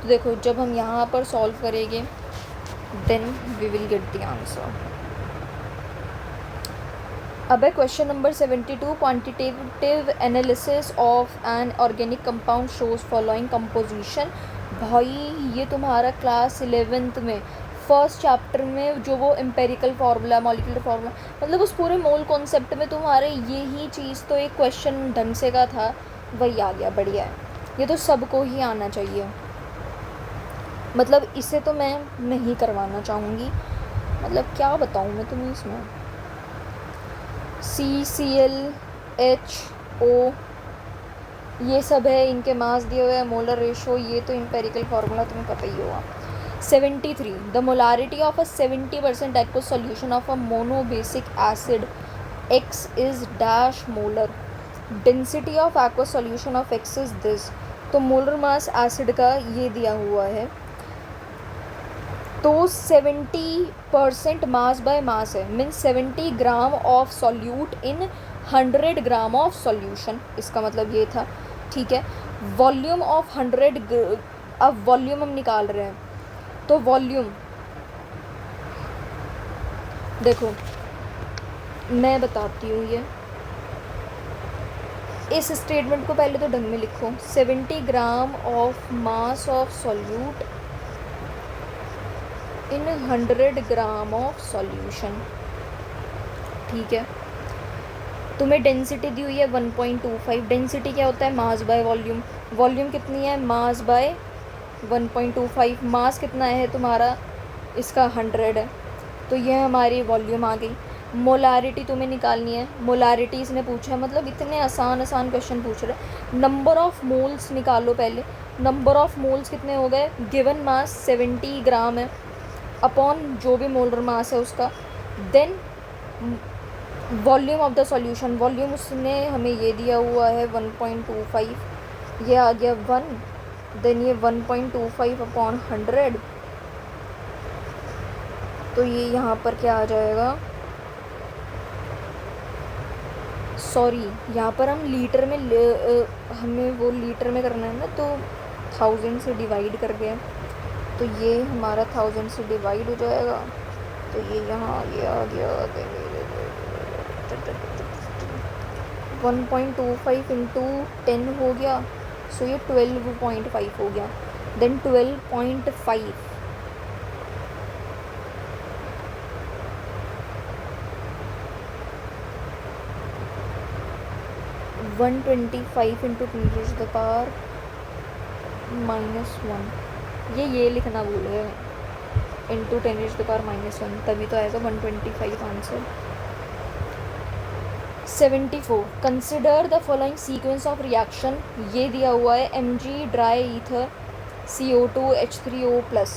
तो देखो जब हम यहाँ पर सॉल्व करेंगे then we will get the answer. अब है question number 72, quantitative analysis of an organic compound shows following composition. भाई ये तुम्हारा क्लास 11th में फर्स्ट चैप्टर में जो वो एम्पेरिकल फार्मूला, मॉलिक्यूलर फार्मूला, मतलब उस पूरे मोल कॉन्सेप्ट में तुम्हारे ये ही चीज़ तो एक क्वेश्चन ढंग से का था, वही आ गया, बढ़िया है, ये तो सबको ही आना चाहिए। मतलब इसे तो मैं नहीं करवाना चाहूँगी, मतलब क्या बताऊँ मैं तुम्हें इसमें, CCl ये सब है, इनके मास दिए हुए हैं, मोलर रेशो, ये तो एम्पेरिकल फार्मूला तुम्हें पता ही होगा। 73, the molarity of a 70% aqueous solution of a monobasic acid X is dash molar, density of aqueous solution of X is this. तो मोलर मास एसिड का ये दिया हुआ है, तो 70% मास बाय मास है, means 70 gram of solute in 100 gram of solution, इसका मतलब ये था, ठीक है। वॉल्यूम ऑफ 100, अब वॉल्यूम हम निकाल रहे हैं, तो वॉल्यूम देखो मैं बताती हूँ, ये इस स्टेटमेंट को पहले तो ढंग में लिखो, 70 gram of mass of solute in 100 gram of solution, ठीक है। तुम्हें डेंसिटी दी हुई है 1.25, डेंसिटी क्या होता है, मास बाय वॉल्यूम, वॉल्यूम कितनी है, मास बाय 1.25, मास कितना है तुम्हारा इसका 100 है, तो यह हमारी वॉल्यूम आ गई। मोलारिटी तुम्हें निकालनी है, मोलारिटी इसने पूछा है, मतलब इतने आसान क्वेश्चन पूछ रहे हैं। नंबर ऑफ़ मोल्स निकालो पहले, नंबर ऑफ़ मोल्स कितने हो गए, गिवन मास 70 ग्राम है अपॉन जो भी मोलर मास है उसका, then volume of the solution, volume उसने हमें ये दिया हुआ है 1.25, ये आ गया 1, देन ये 1.25 अपॉन 100, तो ये यहाँ पर क्या आ जाएगा सॉरी, यहाँ पर हम लीटर में हमें वो लीटर में करना है ना, तो 1000 से डिवाइड कर गए, तो ये हमारा 1000 से डिवाइड हो जाएगा, तो ये यहाँ ये आ गया 1.25 इंटू 10 हो गया, सो ये 12.5 हो गया। देन 12.5 125 इंटू 10⁻⁻1, ये लिखना भूल गए, इंटू 10⁻⁻1, तभी तो आएगा 125 answer. 74 consider the following sequence of reaction, ये दिया हुआ है Mg ड्राई ईथर CO2H3O+।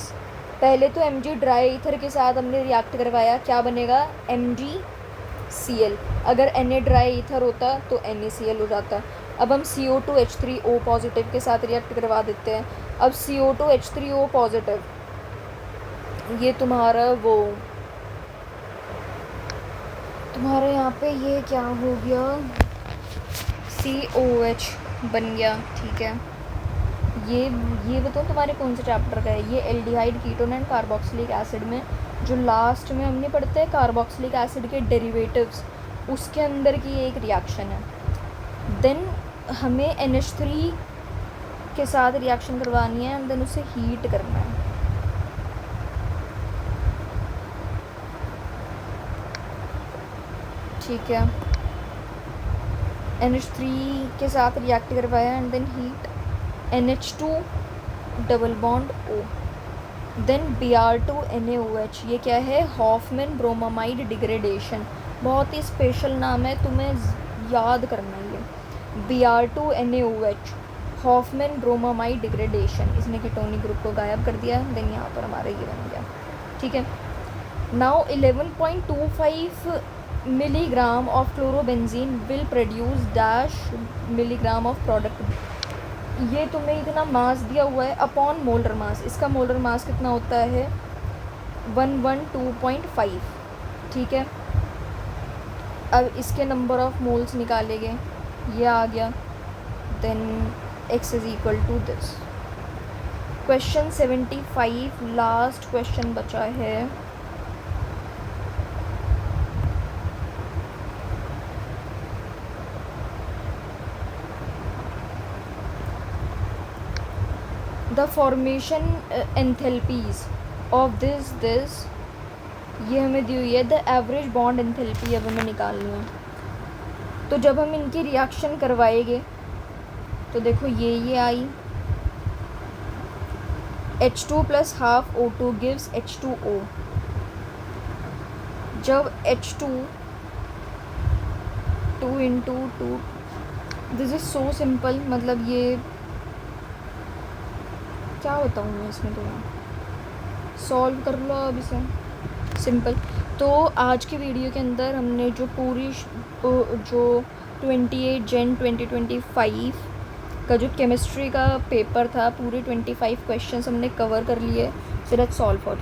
पहले तो Mg ड्राई ईथर के साथ हमने रिएक्ट करवाया, क्या बनेगा MgCl, अगर Na ड्राई ईथर होता तो NaCl हो जाता। अब हम CO2H3O पॉजिटिव के साथ रिएक्ट करवा देते हैं। अब CO2H3O पॉजिटिव, ये तुम्हारा यहाँ पे ये क्या हो गया, COH बन गया, ठीक है। ये बताओ तुम्हारे कौन से चैप्टर का है, ये aldehyde ketone and carboxylic acid में जो लास्ट में हमने पढ़ते हैं कार्बोक्सिलिक एसिड के डेरिवेटिव्स, उसके अंदर की एक रिएक्शन है। देन हमें NH3 के साथ रिएक्शन करवानी है एंड देन उसे हीट करना है। ठीक है, NH3 के साथ रिएक्ट करवाया and then heat, NH2 double bond O, then Br2NaOH, ये क्या है, हॉफमैन ब्रोमामाइड डिग्रेडेशन, बहुत ही स्पेशल नाम है, तुम्हें याद करना है ये, Br2NaOH हॉफमैन ब्रोमामाइड डिग्रेडेशन, इसने कीटोनिक ग्रुप को गायब कर दिया। देन यहाँ पर हमारा ये बन गया, ठीक है। Now 11.25 milligram of chlorobenzene will produce dash milligram of product, ये तुम्हें इतना मास दिया हुआ है अपॉन मोलर मास, इसका मोलर मास कितना होता है 112.5, ठीक है। अब इसके नंबर ऑफ मोल्स निकालेंगे, ये आ गया, then x is equal to this. Question 75 last question बचा है, the formation enthalpies of this, ये हमें दी हुई है। द एवरेज बॉन्ड एंथैल्पी अब हमें निकालनी है, तो जब हम इनकी रिएक्शन करवाएंगे तो देखो ये आई, H2 + ½ O2 गिव्स H2O, जब H2 2 × 2, this is so simple, मतलब ये क्या बताऊँ मैं इसमें, तुम्हें सॉल्व कर लो अब इसे, सिंपल। तो आज की वीडियो के अंदर हमने जो पूरी जो 28 जन 2025 का जो केमिस्ट्री का पेपर था, पूरे 25 क्वेश्चंस हमने कवर कर लिए, सो लेट्स सॉल्व फॉर